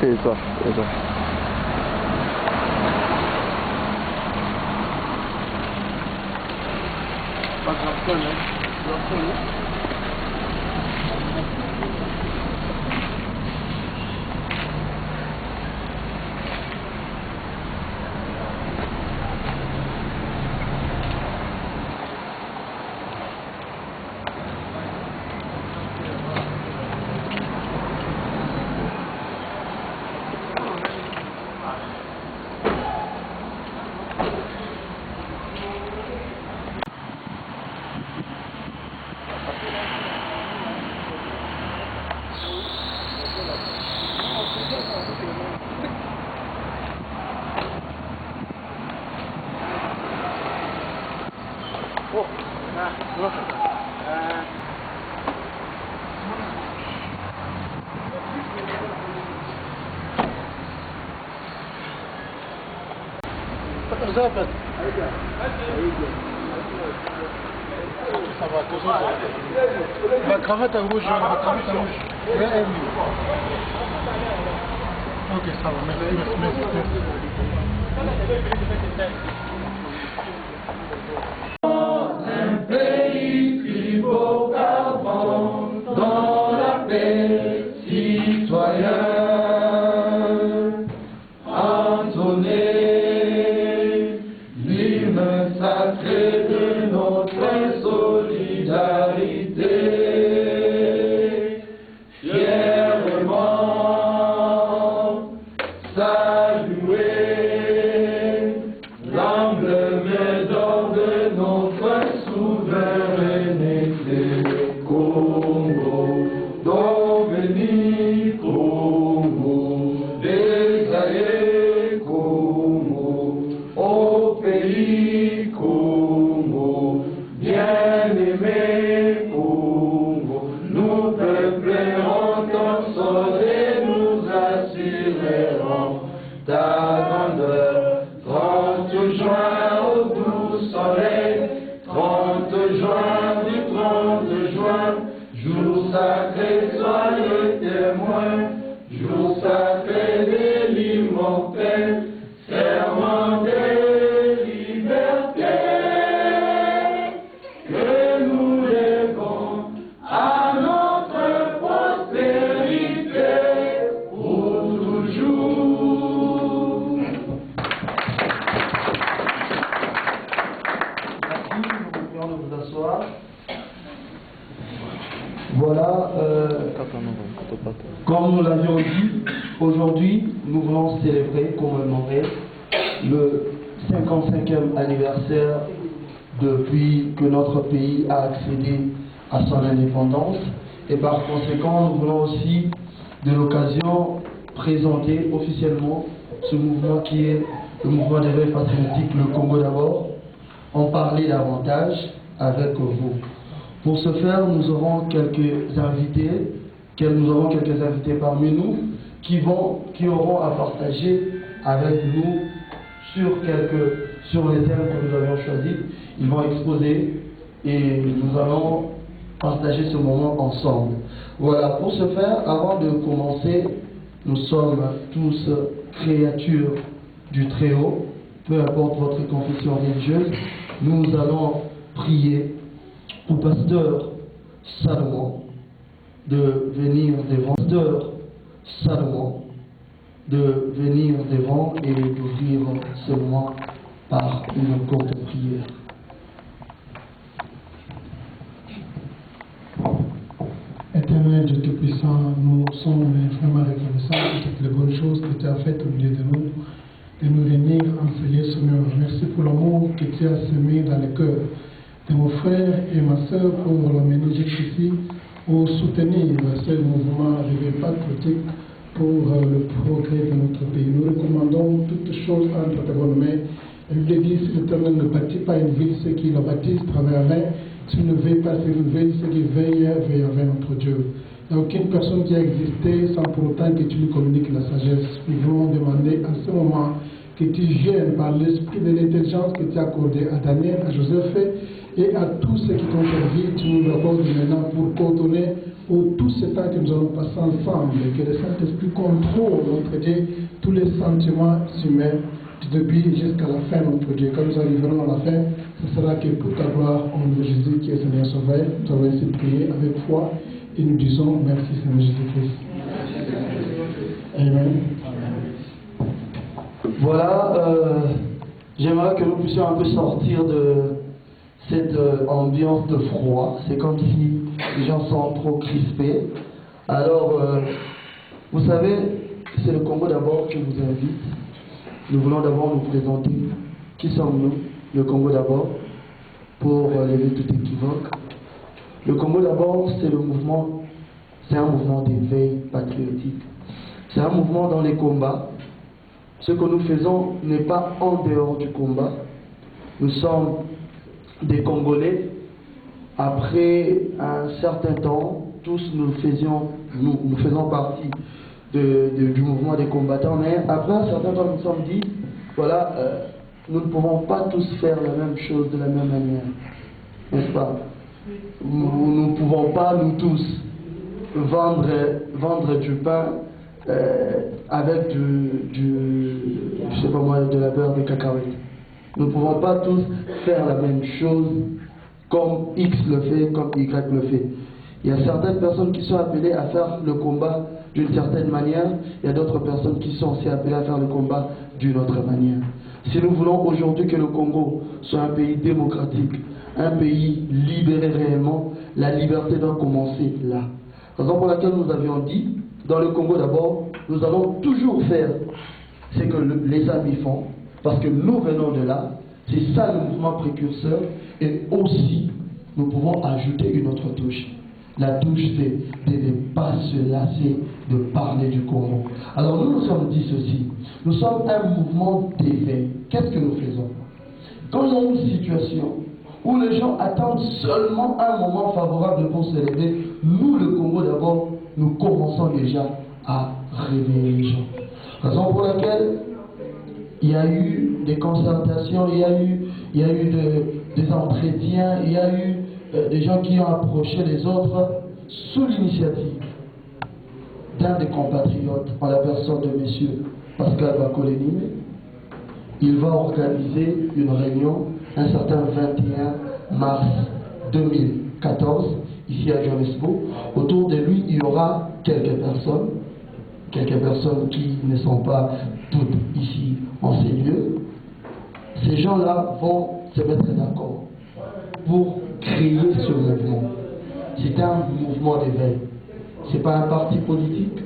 Eso. La cravate rouge, Where are you? Ok, ça va, merci. Un pays plus beau qu'avant, dans la paix, citoyen, entonnez l'hymne sacré de notre solidarité, fièrement saluer l'emblème d'or de notre souveraineté. Congo, Dominique, Congo, désaillé Congo, au pays Congo, bien-aimé Congo, nous peuplerons ton sol et nous assurerons ta grandeur. 30 juin au doux soleil, 30 juin du 30 juin, jour sacré, soyez témoins, jour sacré de l'immortel, serment de liberté, que nous levons à notre postérité pour toujours. Merci, nous pouvons nous asseoir. Voilà, comme nous l'avions dit, aujourd'hui, nous voulons célébrer, commémorer le 55e anniversaire depuis que notre pays a accédé à son indépendance. Et par conséquent, nous voulons aussi, de l'occasion, présenter officiellement ce mouvement qui est le mouvement des veilles patriotiques, le Congo d'abord, en parler davantage avec vous. Pour ce faire, nous aurons quelques invités parmi nous qui auront à partager avec nous sur les thèmes que nous avions choisis. Ils vont exposer et nous allons partager ce moment ensemble. Voilà, pour ce faire, avant de commencer, nous sommes tous créatures du Très-Haut, peu importe votre confession religieuse. Nous allons prier au pasteur Salomon de venir devant et d'ouvrir ce moment par une courte prière. Éternel Dieu Tout-Puissant, nous sommes vraiment reconnaissants de toutes les bonnes choses que tu as faites au milieu de nous venir enseigner, Seigneur. Merci pour l'amour que tu as semé dans le cœur de mon frère et ma soeur pour l'amener jusqu'ici, pour soutenir ce mouvement de veille patriotique pour le progrès de notre pays. Nous recommandons toutes choses entre tes bonnes mains. La Bible dit, si l'Éternel ne bâtit pas une ville, ceux qui la bâtissent travaillent en vain. S'il ne veille pas sur une ville, ceux qui veillent en vain notre Dieu. Il n'y a aucune personne qui a existé sans pour autant que tu lui communiques la sagesse. Nous voulons demander en ce moment que tu viennes par l'esprit de l'intelligence que tu as accordé à Daniel, à Joseph et à tous ceux qui t'ont servi. Tu nous l'accordes maintenant pour coordonner pour tout ce temps que nous allons passer ensemble, que le Saint-Esprit contrôle notre Dieu, tous les sentiments humains, du début jusqu'à la fin, notre Dieu. Quand nous arriverons à la fin, ce sera que pour ta gloire, au nom de Jésus qui est Seigneur Sauveur, nous allons essayer de prier avec foi et nous disons merci Seigneur Jésus-Christ. Amen. Voilà, j'aimerais que nous puissions un peu sortir de cette ambiance de froid. C'est comme si les gens sont trop crispés. Alors, vous savez, c'est le Congo d'abord qui vous invite. Nous voulons d'abord nous présenter. Qui sommes-nous? Le Congo d'abord, pour lever tout équivoque. Le Congo d'abord, c'est un mouvement d'éveil patriotique. C'est un mouvement dans les combats. Ce que nous faisons n'est pas en dehors du combat. Nous sommes des Congolais. Après un certain temps, tous nous faisons partie du mouvement des combattants. Mais après un certain temps, nous nous sommes dit, voilà, nous ne pouvons pas tous faire la même chose de la même manière. N'est-ce pas? Nous ne pouvons pas, nous tous, vendre du pain avec je sais pas moi, de la beurre de cacahuète. Nous ne pouvons pas tous faire la même chose comme X le fait, comme Y le fait. Il y a certaines personnes qui sont appelées à faire le combat d'une certaine manière, il y a d'autres personnes qui sont aussi appelées à faire le combat d'une autre manière. Si nous voulons aujourd'hui que le Congo soit un pays démocratique, un pays libéré réellement, la liberté doit commencer là. Raison pour laquelle nous avions dit, dans le Congo d'abord, nous allons toujours faire ce que les amis font, parce que nous venons de là, c'est ça le mouvement précurseur, et aussi, nous pouvons ajouter une autre touche. La touche, c'est de ne pas se lasser de parler du Congo. Alors nous sommes dit ceci, nous sommes un mouvement d'éveil. Qu'est-ce que nous faisons? Quand il y a une situation où les gens attendent seulement un moment favorable pour se lever, nous, le Congo d'abord, nous commençons déjà à réveiller les gens. Raison pour laquelle il y a eu des concertations, il y a eu des entretiens, il y a eu des gens qui ont approché les autres sous l'initiative d'un des compatriotes, en la personne de M. Pascal Bakolenime. Il va organiser une réunion un certain 21 mars 2014, ici à Johannesburg. Autour de lui, il y aura quelques personnes qui ne sont pas toutes ici en ces lieux. Ces gens-là vont se mettre d'accord pour créer ce mouvement. C'est un mouvement d'éveil. Ce n'est pas un parti politique,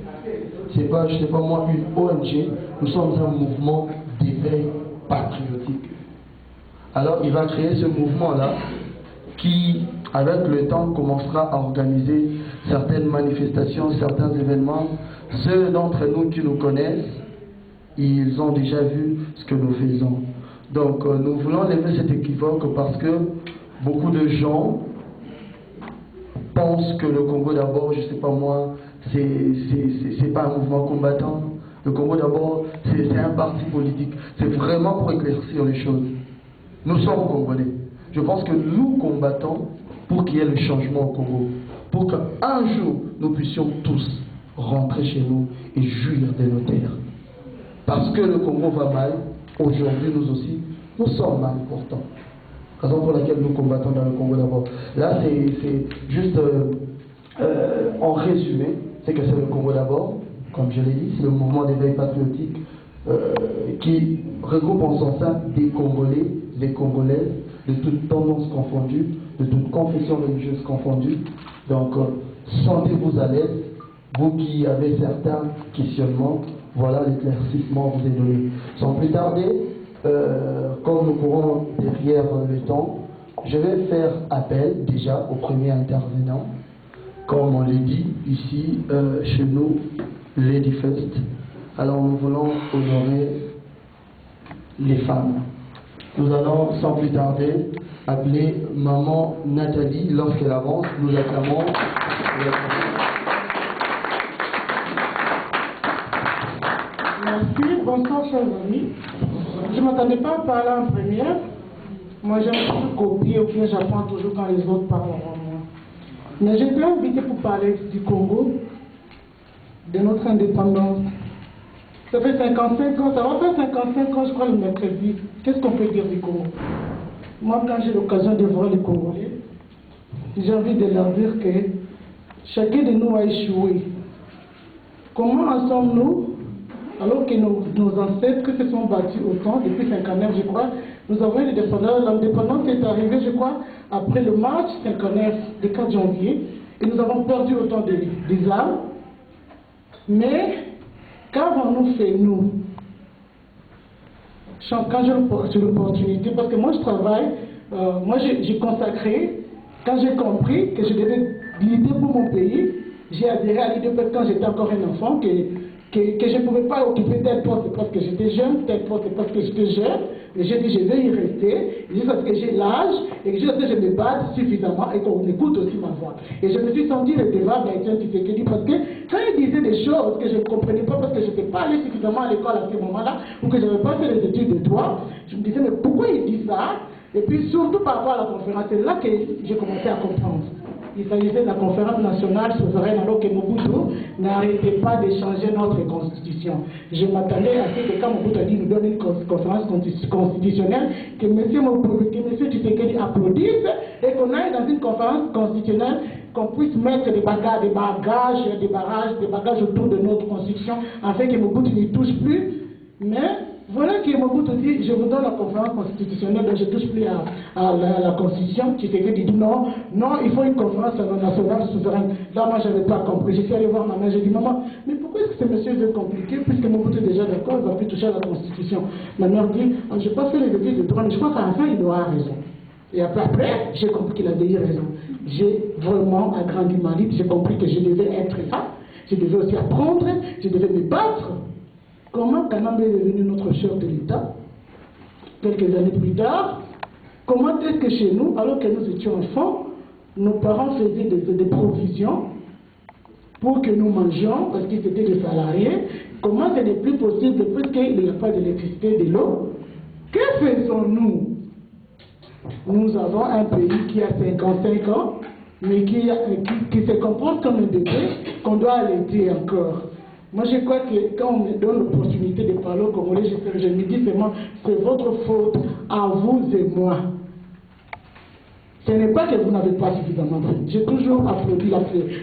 c'est pas, je sais pas moi, une ONG. Nous sommes un mouvement d'éveil patriotique. Alors il va créer ce mouvement-là qui, avec le temps, commencera à organiser certaines manifestations, certains événements. Ceux d'entre nous qui nous connaissent, ils ont déjà vu ce que nous faisons. Donc nous voulons lever cet équivoque parce que beaucoup de gens pensent que le Congo d'abord, je ne sais pas moi, c'est pas un mouvement combattant. Le Congo d'abord, c'est un parti politique. C'est vraiment pour éclaircir les choses. Nous sommes Congolais. Je pense que nous combattons pour qu'il y ait le changement au Congo. Pour qu'un jour, nous puissions tous rentrer chez nous et jouir de nos terres. Parce que le Congo va mal, aujourd'hui nous aussi, nous sommes mal pourtant. Raison pour laquelle nous combattons dans le Congo d'abord. Là, c'est juste en résumé, c'est que c'est le Congo d'abord, comme je l'ai dit, c'est le mouvement d'éveil patriotique qui regroupe en son sein des Congolais, des Congolaises, de toutes tendances confondues, de toutes confessions religieuses confondues. Donc, sentez-vous à l'aise, vous qui avez certains questionnements, voilà l'éclaircissement vous est donné. Sans plus tarder, comme nous courons derrière le temps, je vais faire appel déjà au premier intervenant. Comme on l'a dit ici, chez nous, Lady First. Alors nous voulons honorer les femmes. Nous allons sans plus tarder appeler Maman Nathalie. Lorsqu'elle avance, nous acclamons. Merci, bonsoir chers amis. Je ne m'attendais pas à parler en première. Moi j'aime toujours copier ou bien j'apprends toujours quand les autres parlent avant moi. Mais j'étais invité pour parler du Congo, de notre indépendance. Ça fait 55 ans, ça va faire 55 ans, je crois, le mercredi. Qu'est-ce qu'on peut dire du Congo? Moi, quand j'ai l'occasion de voir les Congolais, j'ai envie de leur dire que chacun de nous a échoué. Comment en sommes-nous, alors que nos ancêtres se sont battus autant, depuis 59, je crois, nous avons eu l'indépendance. L'indépendance est arrivée, je crois, après le match 59, le 4 janvier, et nous avons perdu autant des âmes. Mais, qu'avons-nous fait, nous? Quand j'ai l'opportunité, parce que moi je travaille, moi j'ai consacré, quand j'ai compris que je devais lutter pour mon pays, j'ai adhéré à l'IDP quand j'étais encore un enfant, que je ne pouvais pas occuper tel poste parce que j'étais jeune, tel poste parce que j'étais jeune, mais j'ai dit je vais y rester, juste parce que j'ai l'âge, et que je me batte suffisamment et qu'on écoute aussi ma voix. Et je me suis senti redevable à Étienne Tshisekedi parce que quand il disait des choses que je ne comprenais pas parce que je n'étais pas allé suffisamment à l'école à ce moment-là, ou que je n'avais pas fait les études de droit, je me disais mais pourquoi il dit ça? Et puis surtout par rapport à la conférence, c'est là que j'ai commencé à comprendre. Il s'agissait de la conférence nationale souveraine alors que Mobutu n'arrêtait pas de changer notre constitution. Je m'attendais à ce que quand Mobutu a dit nous donne une conférence constitutionnelle, que M. Tshisekedi applaudisse et qu'on aille dans une conférence constitutionnelle, qu'on puisse mettre des bagages autour de notre constitution afin que Mobutu n'y touche plus. Mais voilà que Mobutu dit, je vous donne la conférence constitutionnelle, donc je ne touche plus à la constitution. Tshisekedi dit non, il faut une conférence nationale souveraine. Là, moi, je n'avais pas compris. Je suis allé voir ma mère, j'ai dit, maman, mais pourquoi est-ce que ce monsieur veut compliquer, puisque Mobutu est déjà d'accord, il ne va plus toucher à la constitution. Ma mère dit, je n'ai pas fait les études de droit, mais je crois qu'à la fin, il aura raison. Et après, j'ai compris qu'il avait eu raison. J'ai vraiment agrandi ma vie, j'ai compris que je devais être ça, je devais aussi apprendre, je devais me battre. Comment Kanambe est devenu notre chef de l'État, quelques années plus tard? Comment est-ce que chez nous, alors que nous étions enfants, nos parents faisaient des provisions pour que nous mangions, parce qu'ils étaient des salariés? Comment ce n'est plus possible puisqu'il n'y a pas d'électricité, de l'eau? Que faisons-nous? Nous avons un pays qui a 55 ans, mais qui se comporte comme un bébé, qu'on doit allaiter encore. Moi, je crois que quand on me donne l'opportunité de parler au Congolais, je me dis seulement, c'est votre faute à vous et moi. Ce n'est pas que vous n'avez pas suffisamment fait. J'ai toujours applaudi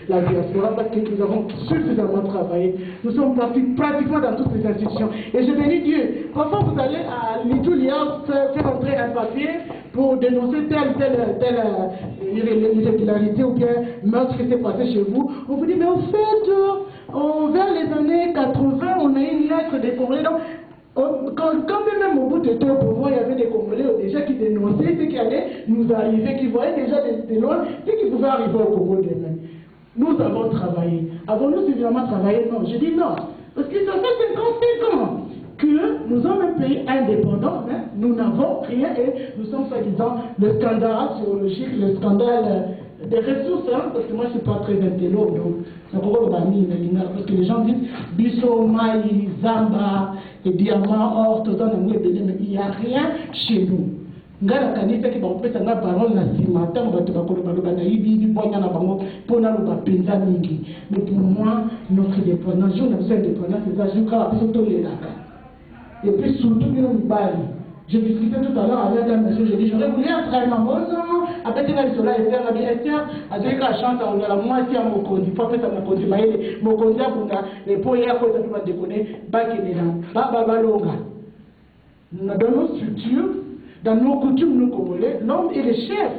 la diaspora parce que nous avons suffisamment travaillé. Nous sommes partis pratiquement dans toutes les institutions. Et je bénis Dieu. Parfois, vous allez à l'Itulia faire entrer un papier pour dénoncer telle irrégularité ou bien meurtre qui s'est passé chez vous. On vous dit, mais en fait, vers les années 80, on a eu une lettre des Congolais. Quand même Mobutu était au pouvoir, il y avait des Congolais déjà qui dénonçaient ce qui allait nous arriver, qui voyaient déjà de loin ce qui pouvait arriver au Congo demain. Nous avons travaillé. Avons-nous suffisamment travaillé? Non. Je dis non. Parce que ça fait 55 ans que nous sommes un pays indépendant, hein? Nous n'avons rien et nous sommes soi-disant le scandale zoologique, le scandale des ressources, hein? Parce que moi je ne suis pas très intello, donc c'est pour parce que les gens disent Bisso, Maï, Zamba, et diamants, or, tout ça, mais il n'y a rien chez nous. Ngala kanisa qui va peut-être la parole la simata, on va te bakoloba na ibi bonya na bango pona lo bapenza mingi. Mais pour moi, notre indépendance, jour notre indépendance, c'est ça, je crois que c'est tout les laka. Et puis surtout nous bali. Je discutais tout à l'heure avec un monsieur, j'ai dit j'aurais voulu être un mamozo, après tu vas sur la Esther, la vie Esther, avec la chance on a la moitié à mon conduit, pas fait à mon conduit, mais mon conduit à Bunga, les pots et à quoi ça peut pas déconner, bac et des gens, baba longa. Dans nos structures, dans nos coutumes, nous Congolais, l'homme est le chef.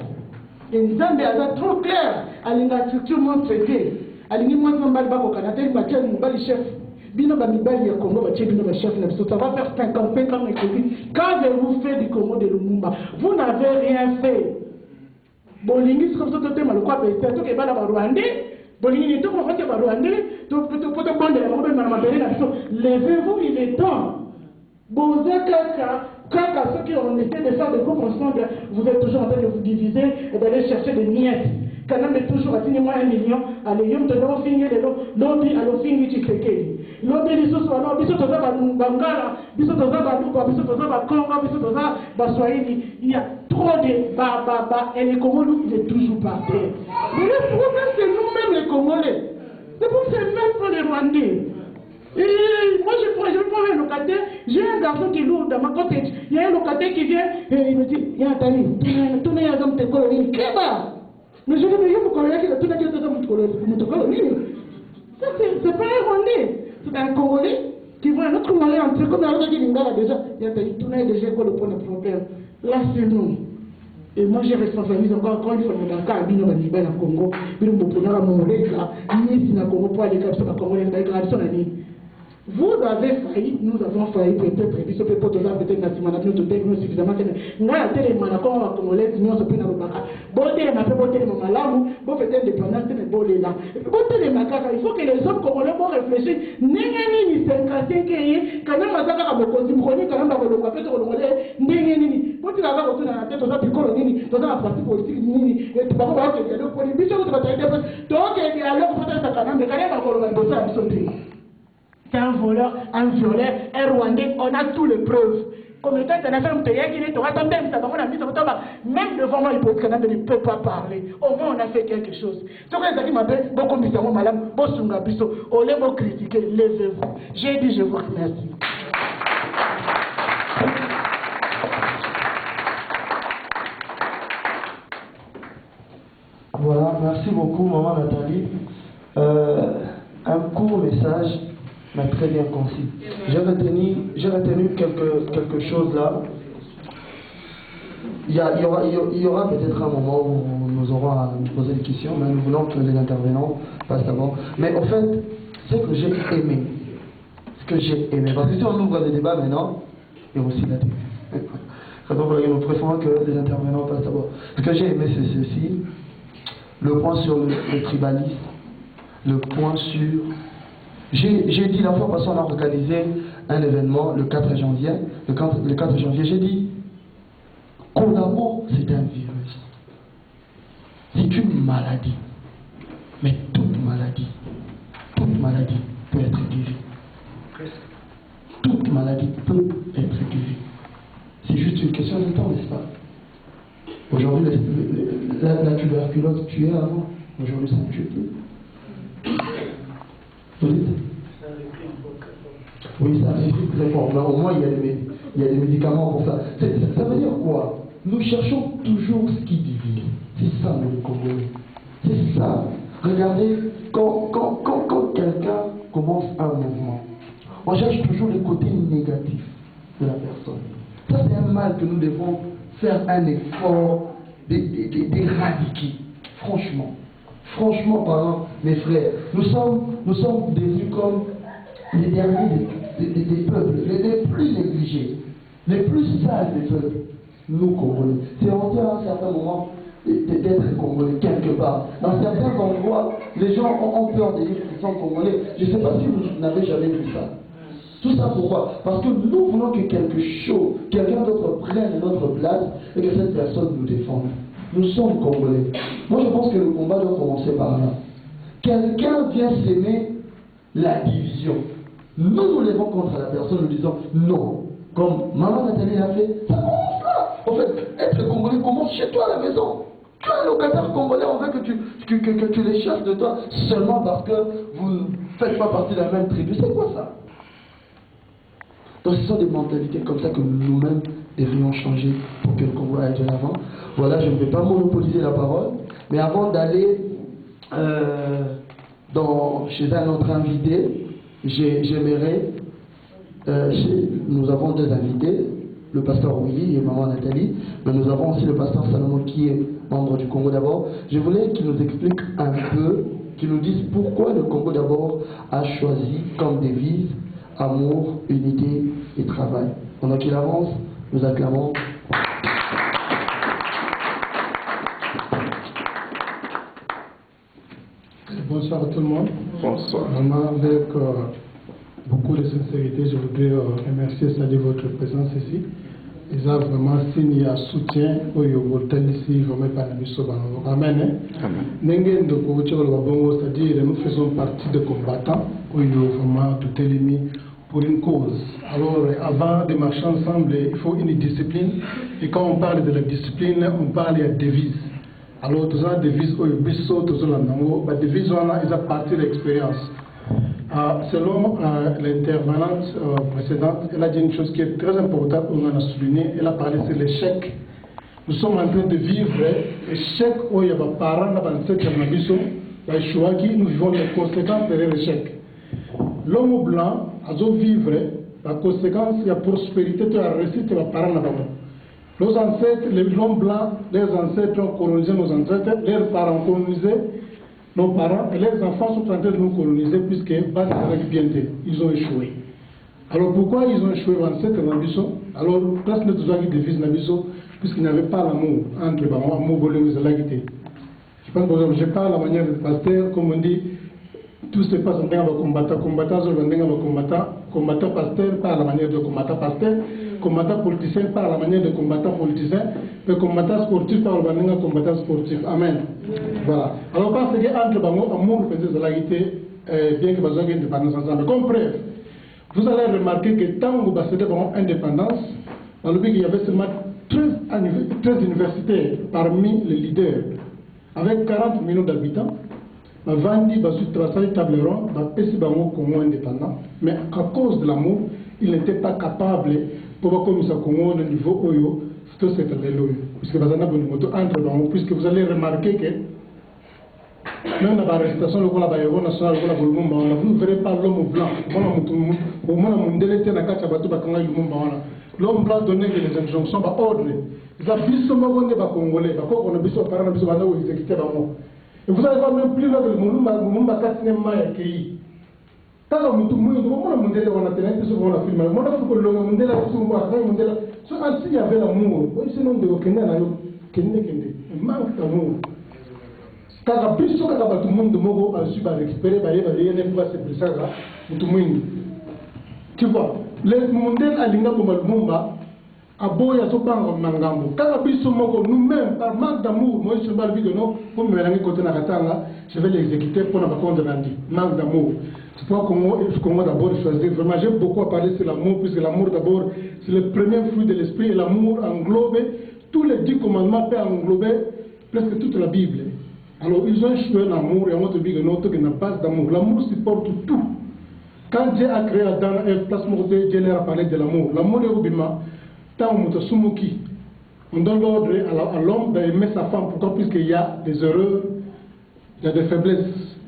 Et nous avons des trop clair, à la structure moins traitée. À l'ingé moins de mal bako Canada, il m'a dit le chef. Bino ba mibali ya Congo ba chef bino ba chef na ça va faire 55 ans que quand avez-vous fait du Congo de Lumumba? Vous n'avez rien fait. Bolingi c'est comme ça tout mal quoi peut tout que ba la Rwandais. Bolingi tout ko fait ba Rwandais, tout bande la ba na mabele na so. Levez-vous, il est temps. Bosez quand ceux qui ont essayé de faire des groupes ensemble, vous êtes toujours en train de vous diviser et d'aller chercher des miettes. Quand même toujours à signer moins 1 million, allez, yom te l'ont fini, l'autre allons finir Tshisekedi. L'autre dit ce soit là, biso toza ba Bangala, biso toza ba Luba, biso toza ba Congo, biso toza ba Swahili. Il y a trop de bah, et les Congolais, il est toujours par terre. Mais le problème, c'est nous-mêmes les Congolais. C'est pour ça même pas les Rwandais. Et moi, je prends un locataire, j'ai un garçon qui loue dans ma cottage. Il y a un locataire qui vient et il me dit, il y a un tali, tournez à l'homme de colonie, Kéba. Mais je dis, mais il y a un colonie qui a tourné à l'homme de colonie. Ça, c'est pas un Rwandais. C'est un Congolais qui voit un autre Congolais entrer comme dans l'autre qui là déjà. Il y a un tourné déjà quoi le point de problème. Là, c'est nous. Et moi, j'ai responsabilisé encore une fois dans le cas de l'Union Congo. Mais nous pouvons mon là, ni si na Congo pour aller capter la Congolais, vous avez failli, nous avons failli peut-être, et puis ce peut être peut-être national, nous suffisamment. Nous avons été les manacons congolais, nous avons été les manacons. Bon, les manacons, les manacons, bon, fait indépendance, mais bon, les là. Bon, les manacons, il faut que les hommes congolais vont réfléchir. N'engagez ni 55 ans, quand même, à ça, quand même, quand même, le café de Congolais, n'engagez. Quand tu vas avoir autour de la tête, dans la colonie, dans la partie politique, et tu vas voir que le point de vue, tu vas t'arrêter. Donc, il y a l'homme qui va s'accaler, mais quand même, on va bosser à sauter. C'est un voleur, un violeur, un Rwandais, on a toutes les preuves. Comme étant international, même devant moi, le Canada ne peut pas parler. Au moins, on a fait quelque chose. Donc, les gens qui m'appellent, beaucoup de gens, madame, Bosunga Bisso, au lieu de critiquer, levez-vous. J'ai dit, je vous remercie. Voilà, merci beaucoup, maman Nathalie. Un court message, mais très bien concis. J'ai retenu quelque chose là. Il y aura peut-être un moment où nous aurons à nous poser des questions, mais nous voulons que les intervenants passent d'abord. Mais en fait, ce que j'ai aimé, parce que si on ouvre le débat maintenant, il y a aussi la télé. Nous préférons que les intervenants passent d'abord. Ce que j'ai aimé, c'est ceci, le point sur le tribalisme, le point sur... J'ai dit la fois passée, on a organisé un événement le 4 janvier. Le 4 janvier, j'ai dit, Condamon, c'est un virus. C'est une maladie. Mais toute maladie peut être guérie. Toute maladie peut être guérie. C'est juste une question de temps, n'est-ce pas? Aujourd'hui, la tuberculose tuait avant. Aujourd'hui, ça ne tue plus. Vous dites? Oui, ça arrive très fort. Mais au moins, il y a des médicaments pour ça. Ça veut dire quoi? Nous cherchons toujours ce qui divise. C'est ça, le Congolais. C'est ça. Regardez, quand quelqu'un commence un mouvement, on cherche toujours le côté négatif de la personne. Ça, c'est un mal que nous devons faire un effort d'éradiquer. Franchement parlant, mes frères, nous sommes devenus comme les derniers des peuples, les plus négligés, les plus sales des peuples, nous Congolais. C'est honteux à un certain moment d'être Congolais quelque part. Dans certains endroits, les gens ont peur de dire qu'ils sont Congolais. Je ne sais pas si vous n'avez jamais vu ça. Tout ça pourquoi? Parce que nous voulons que quelqu'un d'autre prenne notre place et que cette personne nous défende. Nous sommes Congolais. Moi, je pense que le combat doit commencer par là. Quelqu'un vient s'aimer la division. Nous levons contre la personne, nous disons non. Comme maman Nathalie l'a fait, ça commence là. En fait, être Congolais commence chez toi à la maison. Tu es un locataire congolais, on veut que tu les chasses de toi seulement parce que vous ne faites pas partie de la même tribu. C'est quoi ça? Donc ce sont des mentalités comme ça que nous-mêmes devrions changer pour que le Congo aille de l'avant. Voilà, je ne vais pas monopoliser la parole, mais avant d'aller chez un autre invité, j'aimerais, nous avons deux invités, le pasteur Willy et maman Nathalie, mais nous avons aussi le pasteur Salomon qui est membre du Congo d'abord. Je voulais qu'il nous explique un peu, qu'il nous dise pourquoi le Congo d'abord a choisi comme devise amour, unité et travail. Pendant qu'il avance, nous acclamons. Bonsoir à tout le monde. Bonsoir. Vraiment, avec beaucoup de sincérité, je voudrais remercier et saluer votre présence ici. Ils ont vraiment signé un soutien au hôtel ici, vraiment par la mission. Amen. C'est-à-dire nous faisons partie des combattants, où il y a vraiment tout éliminé pour une cause. Alors, avant de marcher ensemble, il faut une discipline. Et quand on parle de la discipline, on parle de devise. Alors, tout ça, devise, la devise, ils ont parti de l'expérience. Selon l'intervenante précédente, elle a dit une chose qui est très importante, on a souligné, elle a parlé sur l'échec. Nous sommes en train de vivre l'échec où il y a des parents, nous vivons les conséquences de l'échec. L'homme blanc a vivre la conséquence, il y a prospérité, tu as réussi, tu vas parler là-bas. Nos ancêtres, l'homme blanc, les ancêtres ont colonisé nos ancêtres, leurs parents ont colonisé nos parents, et les enfants sont en train de nous coloniser puisque ils ont échoué. Alors pourquoi ils ont échoué en cette ambition? Alors, place de devise Nabiso, puisqu'il n'y avait pas l'amour entre les parents, amour, je pense que je parle à la manière de pasteur, comme on dit, tout se passe en tant que combattant, combattant pasteur par la manière de combattant pasteur, combattant politicien par la manière de combattant politicien, et combattant sportif par la manière de combattant sportif. Amen. Voilà. Alors parce que entre amour et solidarité, bien que vous ayez une indépendance ensemble. Comme preuve, vous allez remarquer que tant que vous avez une indépendance, dans le but qu'il y avait seulement 13 universitaires parmi les leaders, avec 40 millions d'habitants. Vandi va tracer table ronde, va pèser Bango Congo indépendant. Mais à cause de l'amour, il n'était pas capable pour comme ça Congo au niveau Oyo, c'est ce que puisque vous avez entre Bango, puisque vous allez remarquer que même dans la arrestation de la Bayeron nationale, vous ne verrez pas l'homme blanc. L'homme blanc donnait les injonctions, ordre. Ils ont bis Congolais, on a bis au parent, bis au exécuté Bango. Et vous allez voir même plus là que le monde a cassé accueilli. Quand on a il y avait l'amour. Sinon, il manque d'amour. Quand tout le monde a su récupérer, tu vois, les mondes à l'Inga Aboya Sopanga Mangambo. Nous-mêmes, par manque d'amour, moi je suis mal vu de nous, pour me mélanger côté Nakatanga, je vais l'exécuter pour ne pas compte manque d'amour. C'est pourquoi Congo d'abord choisir. Vraiment, j'aime beaucoup à parler sur l'amour, puisque l'amour d'abord, c'est le premier fruit de l'esprit, et l'amour englobe tous les 10 commandements, peut englober presque toute la Bible. Alors, ils ont échoué l'amour, et on te dit que notre qui n'a pas d'amour. L'amour supporte tout. Quand Dieu a créé Adam et place Dieu leur a parlé de l'amour. L'amour est au bima. On donne l'ordre à l'homme d'aimer sa femme. Pourquoi? Puisqu'il y a des erreurs, il y a des faiblesses.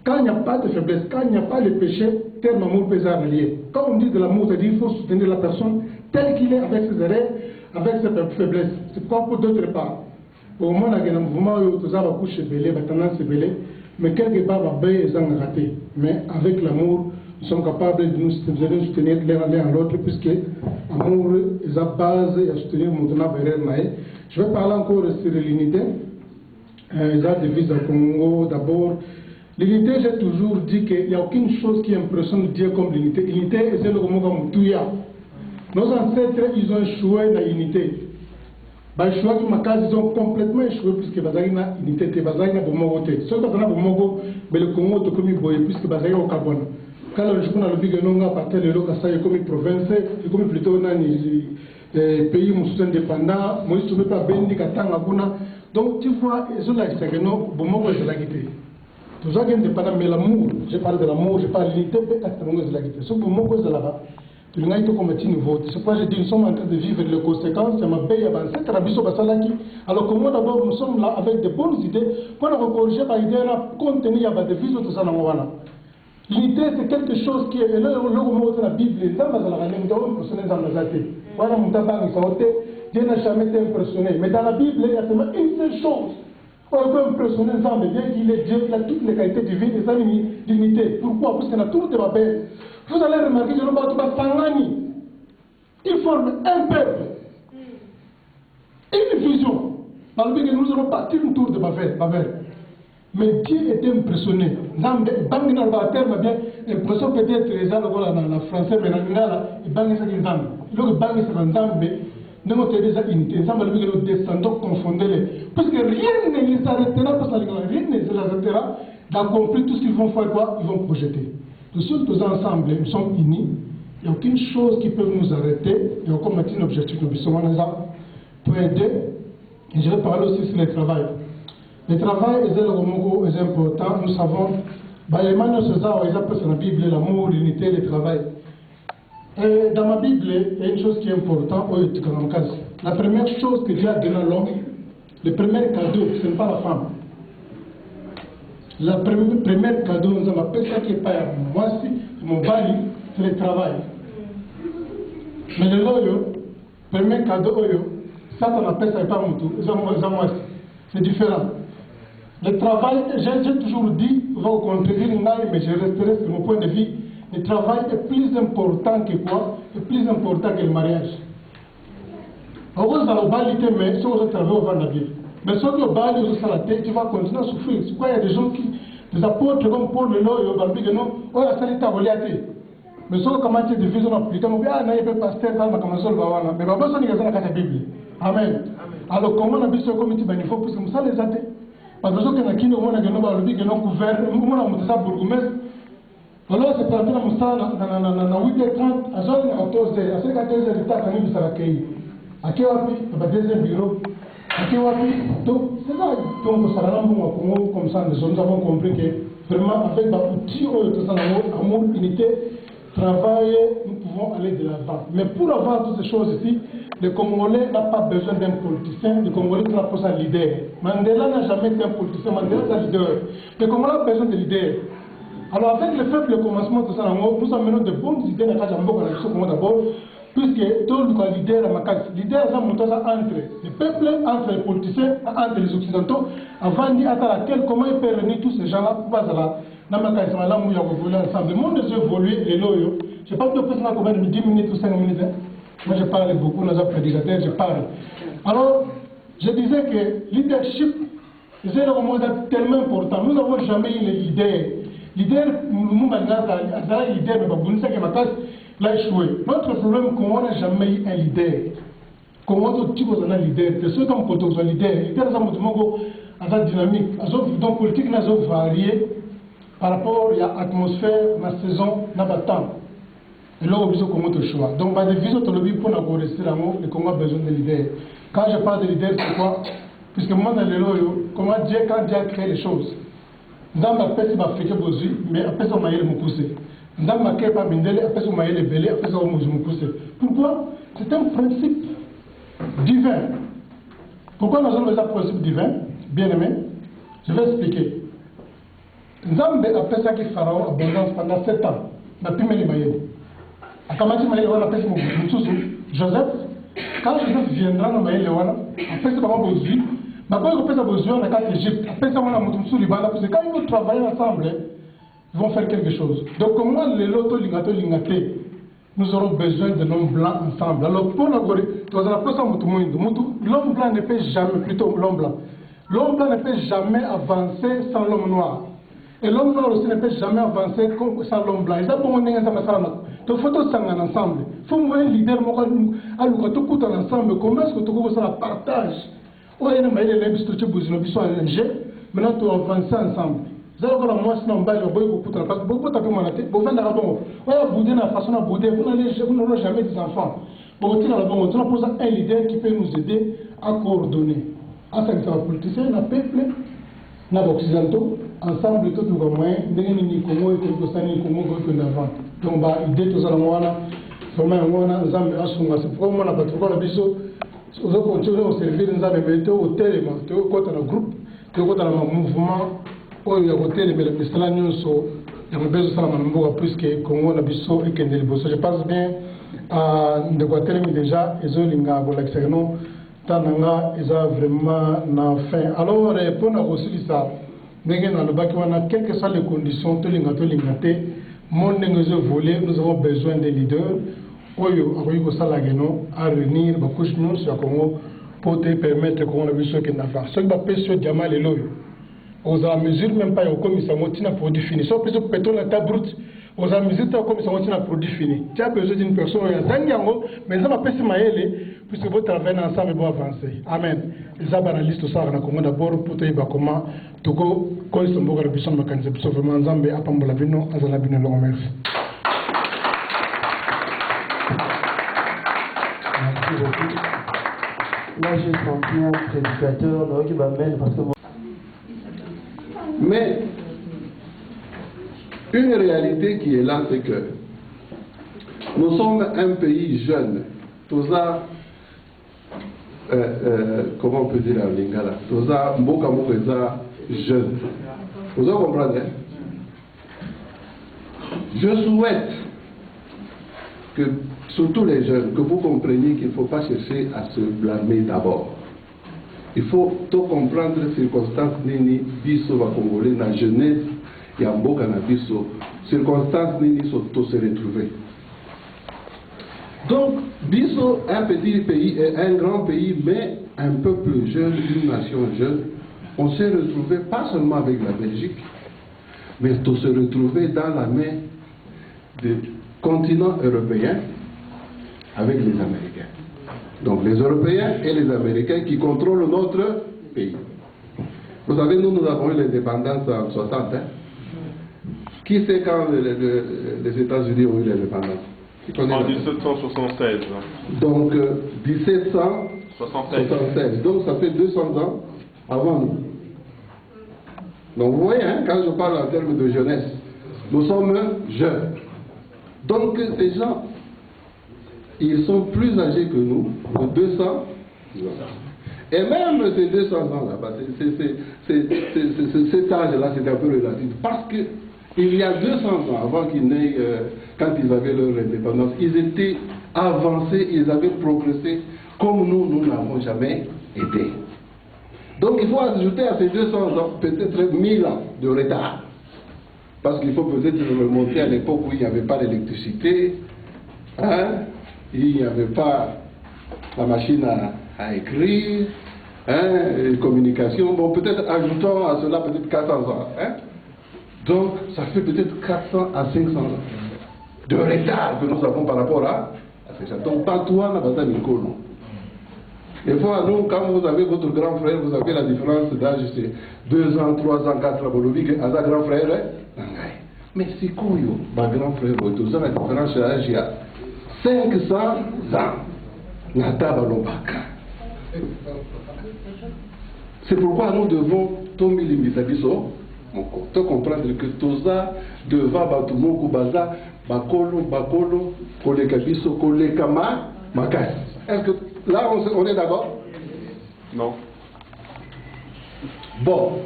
Quand il n'y a pas de faiblesse, quand il n'y a pas de péché, tel amour peut être lié. Quand on dit de l'amour, c'est-à-dire qu'il faut soutenir la personne telle qu'il est avec ses erreurs, avec ses faiblesses. C'est pas pour d'autres part. Au moment où il y a un mouvement où tout ça va coucher belé, va tendance belé, mais quelque part va bailler et s'en rater. Mais avec l'amour, nous sommes capables de nous soutenir l'un à l'autre, puisque l'amour est la base à soutenir mon Maë. Je vais parler encore sur l'unité. Ils ont devise au Congo d'abord. L'unité, j'ai toujours dit qu'il n'y a aucune chose qui impressionne Dieu comme l'unité. L'unité, c'est le mot comme Touya. Nos ancêtres, ils ont échoué dans l'unité. Ils ont complètement échoué puisque ils ont unité. Ils ont bomogoté. Ceux qui ont bomogo, le Congo est comme boye puisque ils ont au Gabon. Quand je prends le big non à partir de l'eau, ça est comme province, c'est comme plutôt dans les pays indépendants. Moi, je ne peux pas bénir Katanga Kuna. Donc, tu vois, ils ont la Sageno, bomogo est la guité. Tout ça qui est indépendant, mais l'amour, je parle de l'amour, je parle de l'unité, c'est la guité. Ce bomogo est là-bas. Tu n'as pas commettre une vote. C'est pourquoi je dis nous sommes en train de vivre les conséquences. C'est ma paye avancée. Alors que moi d'abord nous sommes là avec de bonnes idées. Quand on va corriger par idée, contenu, il y a des vies tout ça dans l'unité, c'est quelque chose qui est là. Le mot de la Bible, les gens dans la nous devons impressionner dans la zate. Voilà mon tabac, Dieu n'a jamais été impressionné. Mais dans la Bible, il y a seulement une seule chose. On peut impressionner les hommes, bien qu'il est Dieu, il a toutes les qualités divines et sa dignité. Pourquoi? Parce qu'il a tout de ma paix. Vous allez remarquer que ils forment un peuple, une vision. Dans le but que nous allons partir autour de Babel. Mais Dieu était impressionné. Bangi na ba terme bien impression peut-être les gens dans français mais dans lingala bangi ça qui zam. Le bangi ça nzambe ne mo te déjà unité. Ensemble le but que les descendants confondent parce que rien ne les arrêtera parce que rien ne les arrêtera d'accomplir tout ce qu'ils vont faire quoi, ils vont projeter. Nous sommes tous ensemble, nous sommes unis Il n'y a aucune chose qui peut nous arrêter. Et comme on a dit, l'objectif de Bissomanaza pour aider. Et je vais parler aussi sur le travail. Le travail est important. Nous savons, la Bible, l'amour, l'unité, le travail. Et dans ma Bible, il y a une chose qui est importante. La première chose que Dieu a donné à l'homme, le premier cadeau, ce n'est pas la femme. Le premier cadeau, nous avons appelé ça qui est pas moi, mon bali, c'est le travail. Mais le premier cadeau, ça, on appelle ça pas mon tout. C'est différent. Le travail, j'ai toujours dit, on va contredire, mais je resterai sur mon point de vue. Le travail est plus important que quoi? C'est plus important que le mariage. On va dans la banalité, mais si on travaille, on va dans la vie. Mais si on va dans la tête, tu vas continuer à souffrir. C'est quoi? Il y a des gens qui, des apôtres comme Paul, le Lord, on va dire que non, on a salé ta voliaté. Mais si on commence à diviser, on applique, on va dire, ah, pasteur, on va commencer à le voir. Mais pas besoin de faire la Bible. Amen. Alors, comment on a vu ce comité, il faut plus que ça les athées. Parce que nous avons dit que nous avons couvert, nous avons dit que alors, c'est parti dans 8h30, à 14h, à 14h, il y a un pays. À Kewapi, il y a un deuxième bureau. À Kewapi, donc, c'est là, donc, ça va comme ça, nous avons compris que vraiment, avec l'outil, amour, unité, travail, nous pouvons aller de l'avant. Mais pour avoir toutes ces choses ici, le Congolais n'a pas besoin d'un politicien, le Congolais n'a pas besoin d'un leader. Mandela n'a jamais été un politicien, Mandela est un leader. Le Congolais a besoin de leader. Alors avec le faible commencement de ça, nous amenons de bonnes idées dans la Congo d'abord, puisque tout le leader à Makasi, leader ça monte ça entre le peuple, entre les politiciens, entre les occidentaux, avant d'y attendre comment ils peuvent réunir tous ces gens-là pour passer là, dans Makasi, là où il y a évolué ensemble. Le monde a évolué, les loyaux. Je ne sais pas combien de 10 minutes ou 5 minutes. Moi je parle beaucoup, nous avons prédicateurs, je parle. Alors, je disais que leadership, c'est un mot tellement important. Nous n'avons jamais eu les leaders. Leader, l'a échoué. Notre problème, c'est qu'on n'a jamais eu un leader. Comment on a un leader? C'est ceux qui ont un leader. Les leaders ont une dynamique. Donc, politique n'a pas varié par rapport à l'atmosphère, la saison, la temps. Et là, on a comment tu choix. Donc, par des visions, pour nous rester l'amour, le Congo a besoin de leaders. Quand je parle de leader, c'est quoi? Puisque moi, dans les loyaux, comment Dieu, quand Dieu a créé les choses, dans ma peste, ma fête bosu, mais après ça, on m'a poussé. Dans ma quête, mindele, après ça, on m'a belé, après ça, on m'a poussé. Pourquoi? C'est un principe divin. Pourquoi nous avons un principe divin? Bien aimé, je vais expliquer. Nzambe après ça qui pharaon abondance pendant 7 ans. Na pime les maïs. À Kamati maïs, on appelle Joseph. Quand Joseph viendra dans maïs, après ça, on va bosu. Mais quand on a besoin de la carte Égypte, après ça, on a monté sur les bandes, parce que quand ils vont travailler ensemble, ils vont faire quelque chose. Donc, comment les lotos lingaté, nous aurons besoin de l'homme blanc ensemble. Alors, pour la Corée, l'homme blanc ne peut jamais, plutôt l'homme blanc. L'homme blanc ne peut jamais avancer sans l'homme noir. Et l'homme noir aussi ne peut jamais avancer sans l'homme blanc. Et ça, pour moi, donc, il faut tous s'engager ensemble. Il faut voir un leader, tout ensemble. Comment est-ce que tout le monde partage? Maintenant, tu vas avancer ensemble. Vous allez voir, moi, sinon, beaucoup vous n'aurez jamais des enfants. On a un leader qui peut nous aider à coordonner. En tant que politicien, on a peuple, on a occidentaux, ensemble, tout le monde, Congo, donc, l'idée, tout ça, c'est pourquoi on a pas trouvé la biseau. Nous allons continuer à servir, nous allons mettre au téléma, au côté d'un groupe, au côté d'un mouvement, au côté de l'Islam, il y a besoin de plus que Congo n'a biso et que je pense bien à Ndegwateremi déjà, ils ont l'inga pour l'extérieur, Tananga, ils ont vraiment fin. Alors, pour nous aussi, ça, quelles que soient les conditions, tout l'ingate, mon volé, nous avons besoin des leaders. À réunir sur Congo pour te permettre qu'on a vu ce qu'il n'a pas. Ce qui va passer sur Diamant et l'eau. Aux mesures même pas au commissaire Motina produit fini. Sauf que le pétrole est brut. Aux mesures au commissaire Motina produit fini. Tu as besoin d'une personne mais ça va passer maïle puisque vous travaillez ensemble et vous avancez. Amen. Les analystes ça on a Congo d'abord pour te dire comment tout quand ils sont beaucoup de personnes mais quand c'est vraiment Zambé à Pambola Vino à Zalabino merci. Là, j'ai senti un prédicateur, donc il m'amène parce que... Mais une réalité qui est là, c'est que nous sommes un pays jeune. Tout ça, comment on peut dire en lingala? Tout ça, mboka jeune. Vous avez compris, hein? Je souhaite que, surtout les jeunes, que vous compreniez qu'il ne faut pas chercher à se blâmer d'abord. Il faut tout comprendre les circonstances nini biso va congolais na jeunesse et en boka na biso circonstances nini sont tous se retrouver. Donc biso un petit pays, un grand pays, mais un peuple jeune, une nation jeune, on s'est retrouvé pas seulement avec la Belgique, mais tout se retrouver dans la main du continent européen avec les Américains. Donc les Européens et les Américains qui contrôlent notre pays. Vous savez, nous avons eu l'indépendance en 60. Hein? Qui sait quand les États-Unis ont eu l'indépendance? En 1776. Donc 1776. Donc ça fait 200 ans avant nous. Donc vous voyez, hein, quand je parle en termes de jeunesse, nous sommes jeunes. Donc ces gens, ils sont plus âgés que nous, de 200 ans. Et même ces 200 ans-là, cet âge-là, c'est un peu relatif. Parce qu'il y a 200 ans, avant qu'ils n'aient, quand ils avaient leur indépendance, ils étaient avancés, ils avaient progressé comme nous n'avons jamais été. Donc il faut ajouter à ces 200 ans peut-être 1000 ans de retard. Parce qu'il faut peut-être remonter à l'époque où il n'y avait pas d'électricité, hein? Il n'y avait pas la machine à écrire, hein? Les communications. Bon, peut-être ajoutons à cela peut-être 400 ans. Hein? Donc ça fait peut-être 400 à 500 ans de retard que nous avons par rapport à ces gens. Donc pas toi, n'a pas Mikolo. Des fois, nous, quand vous avez votre grand frère, vous avez la différence d'âge, c'est 2 ans, 3 ans, 4 ans, vous dites que à grand frère, mais c'est quoi, ma grand frère, vous avez la différence d'âge, il y a 500 ans. C'est pourquoi nous devons tomber les misabiso, te comprendre que tout ça devant Batumoko Baza, Bakolo, Kolekabiso, Kolekama, Makas. Est-ce que là on est d'accord? Non. Bon.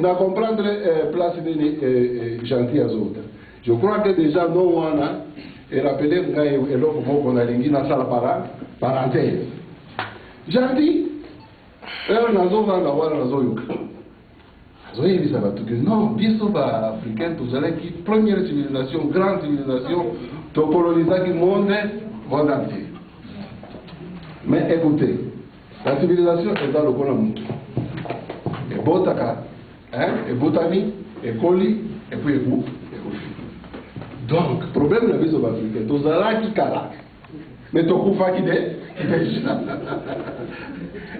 Na comprendre place de gentil à autres. Je crois que déjà nous on a et rappelé et l'autre qu'on a lingué dans la parenthèse. Gentil. Non, biso ba africain, tout ça qui première civilisation, grande civilisation, topologisée qui monde entier. Mais écoutez, la civilisation est dans le Konamutu. Et Botaka, hein, et Botani, et Koli, et puis Ebou. Donc, problème de la biso ba africain, tout ça qui cala. Mais Tokufa qui est.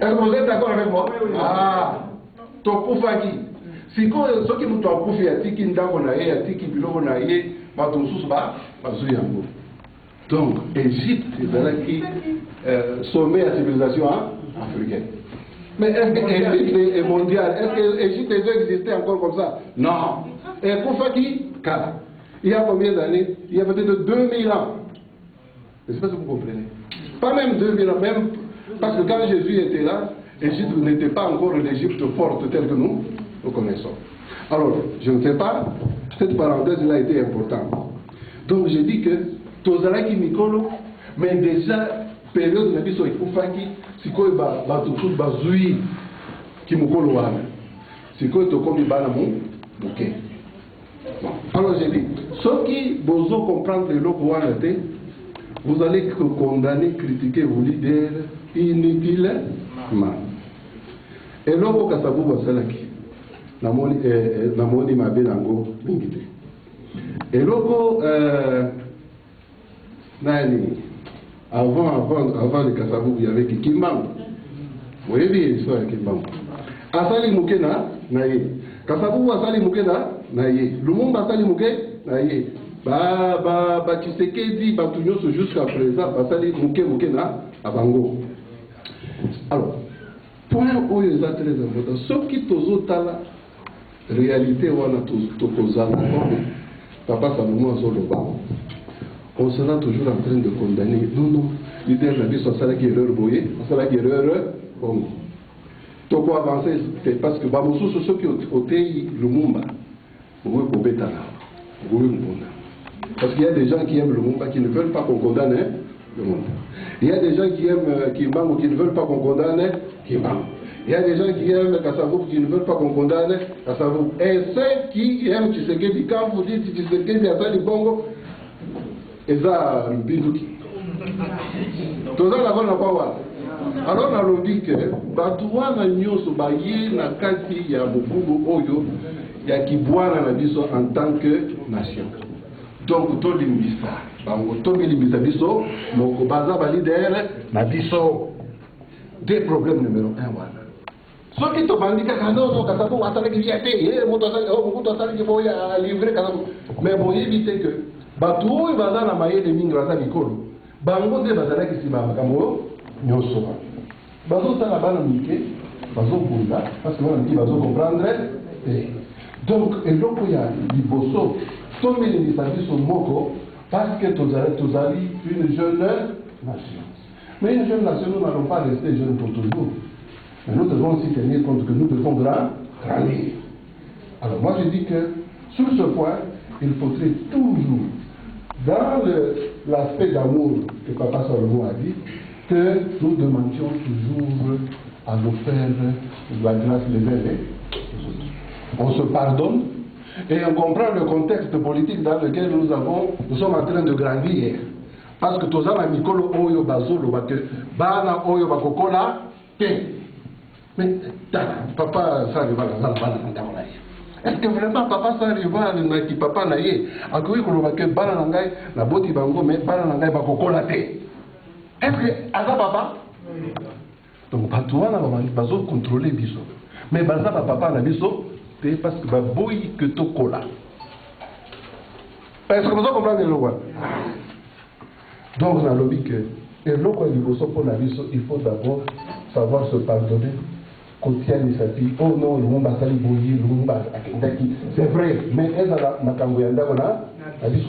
Est-ce que vous êtes d'accord avec moi? Ah, Tokufaki. Si ceux qui nous ont confié à Tiki Ndakonaye, à Tiki Bilonaye, Matoussous, Bazouyango. Donc, Égypte, c'est là qui sommet à la civilisation africaine. Mais est-ce que l'Égypte est mondiale? Est-ce que l'Égypte existait encore comme ça? Non. Et Koufaki, Kala. Il y a combien d'années? Il y a peut-être 2000 ans. Je ne sais pas si vous comprenez. Pas même 2000 ans, même parce que quand Jésus était là, l'Égypte n'était pas encore l'Égypte forte telle que nous connaissons. Alors, je ne sais pas, cette parenthèse-là a été importante. Donc, j'ai dit que Tozalaki Mikolo, mais déjà, période de Nabiso Ekoufaki, si quoi Batutu Bazoui, Kimokolo Wana, si quoi Tokomi Banamou, Bouquet. Alors, j'ai dit, ceux qui besoin comprendre le logo Wana, vous allez condamner, critiquer vos leaders inutilement. Et logo Kasabu Basalaki. Namoni mabe nango mingite. Et logo nani avant le Kasabu il y avait Kimbang. Vous voyez l'histoire de Kimbang. Asali mukena naye. Kasabu asali mukena naye. Lumumba asali muke naye. Tshisekedi bato nyonso jusqu'à présent basali moke na bango. Alors point oyo eza très important soki tozotala réalité wana tokozala papa Salomon azoloba on sera toujours en train de condamner non leader na biso asalaki erreur boye asalaki erreur bongo toko avancer c'est parce que bamosusu soki oteyi Lumumba okoki kobetana okoki mbunda. Parce qu'il y a des gens qui aiment le Lumumba qui ne veulent pas qu'on condamne Lumumba. Il y a des gens qui aiment Kimbangu qui ne veulent pas qu'on condamne Kimbangu. Il y a des gens qui aiment Kassavou qui ne veulent pas qu'on condamne Kassavou. Et ceux qui aiment Tshisekedi, quand vous dites Tshisekedi à Sali Bongo, et ça, le Binduki. Tout ça, là-bas, n'a pas voir. Alors, on a dit que, Batouan a nyoso baye na kati ya Mububu Oyo, ya Kibwana na biso en tant que nation. Donc, tout limbisa. Tout limbisa biso, mon baza leader na biso. Des problèmes numéro 1. Ce qui te bandit, non, Kassabou, attendez qu'il y ait été, Moutouasali, qui faut livrer Kassabou. Mais bon, éviter que, Batou, il va dans la maille de Mingrasa Nikolo. Bango de Bazala qui s'y va, Kamoro, Nyoso. Bazo, ça la banane Mike, Bazo Bunda, parce que moi, on dit Bazo comprendre. Donc, et donc, il y a Liboso. Tout le monde dit son moko parce que tous allez une jeune nation. Mais une jeune nation, nous n'allons pas rester jeunes pour toujours. Mais nous devons aussi tenir compte que nous devons grandir. Alors moi je dis que sur ce point, il faudrait toujours, dans l'aspect d'amour que Papa Salomon a dit, que nous demandions toujours à nos frères de la grâce les uns et les autres. On se pardonne. Et on comprend le contexte politique dans lequel nous sommes en train de grandir. Parce que tous les Mikolo Oyo Bazolo, Bana Oyo Bakokola, mais papa Sariva est-ce que vraiment papa Sariva qui papa naïe a cru que Bana Nangai, la boti bango, mais Bana Nangai Bakokola te? Est-ce que Aza papa? Donc, Batouana Bazo contrôler Biso. Mais Baza papa na Biso. Parce que baboui que to kola. Est-ce que vous comprenez le roi? Donc on a lobby que et le roi il faut d'abord savoir se pardonner. Kotia Nisati, oh non, le monde a sali bouillir, le monde a akendaki. C'est vrai, mais est-ce que ma kangoyanda on a abisso?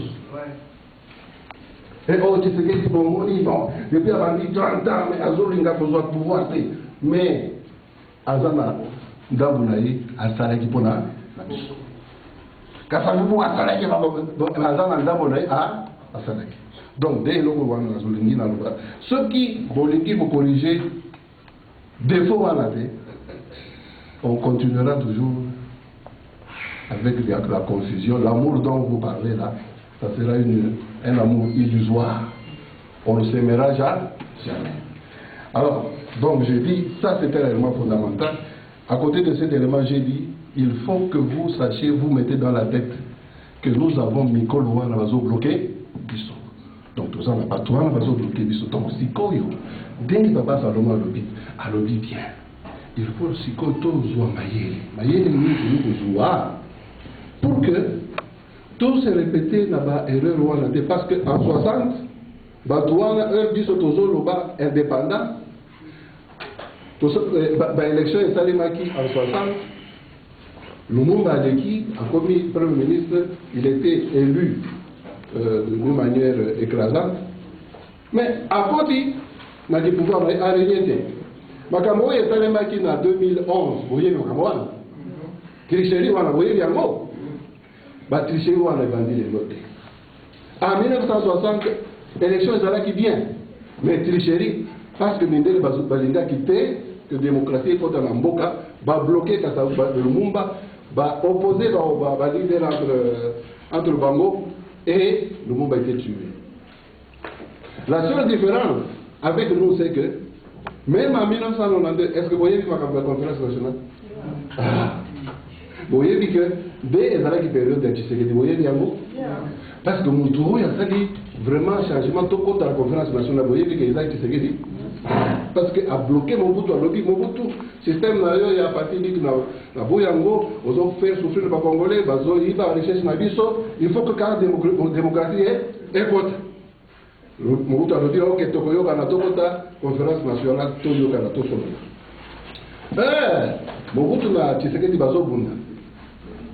Et oh, tu sais que bon, bon, depuis avant 30 ans, mais Azolinga besoin de pouvoir, mais Azana. Ndabunaï asalaki pona nabiso kasabubu asalaki bazana ndabunaï asalaki donc dès loko wana nazolingi na loba ceux qui bolingi vous corriger défaut wana te on continuera toujours avec la confusion. L'amour dont vous parlez là, ça sera un amour illusoire, on ne s'aimera jamais. Alors donc j'ai dit ça c'est un élément fondamental. À côté de cet élément, j'ai dit, il faut que vous sachiez, vous mettez dans la tête que nous avons Mikolo Wana Bazo bloqué, Bisso. Donc, tout ça, on n'a pas toi, Bazo bloqué, Bisso. Donc, si Koyo, dès que Papa Salomon a lobby bien, il faut si Koyo soit Mayele, nous pour que tout se répéter dans la erreur Wana. Parce qu'en 60, Badouana, Bisso Tozo Loba indépendant, l'élection est Salimaki en 60, Lumumba Aleki a commis Premier ministre, il était élu d'une manière écrasante. Mais à côté, il a dit pouvoir arrêter. Makambo est Salimaki en 2011, vous voyez Makambo, Tricherie, vous voyez Yango, Tricherie, vous avez vendu les notes. En 1960, l'élection est Salimaki bien, mais Tricherie, parce que Mindel Balinda quitté, que la démocratie est contre l'Amboka, va bloquer le Lumumba, va opposer le leader entre le Bango et le Lumumba a été tué. La seule différence avec nous, c'est que même en 1992, est-ce que vous voyez la conférence nationale? Vous voyez que dès la période de Tshisekedi, vous voyez parce que Moutourou, il y a vraiment changement tout contre la conférence nationale. Vous voyez que Tshisekedi parce que a bloqué Mobutu, a lobby Mobutu, système il y a parti na Boyango, ils ont fait souffrir les Congolais, ils ont richesse na biso, il faut que quand la démocratie est vote. Mobutu a dit ok tokoyoka na tokota conférence nationale toyoka na tosolola. Mobutu na Tshisekedi bazobunda.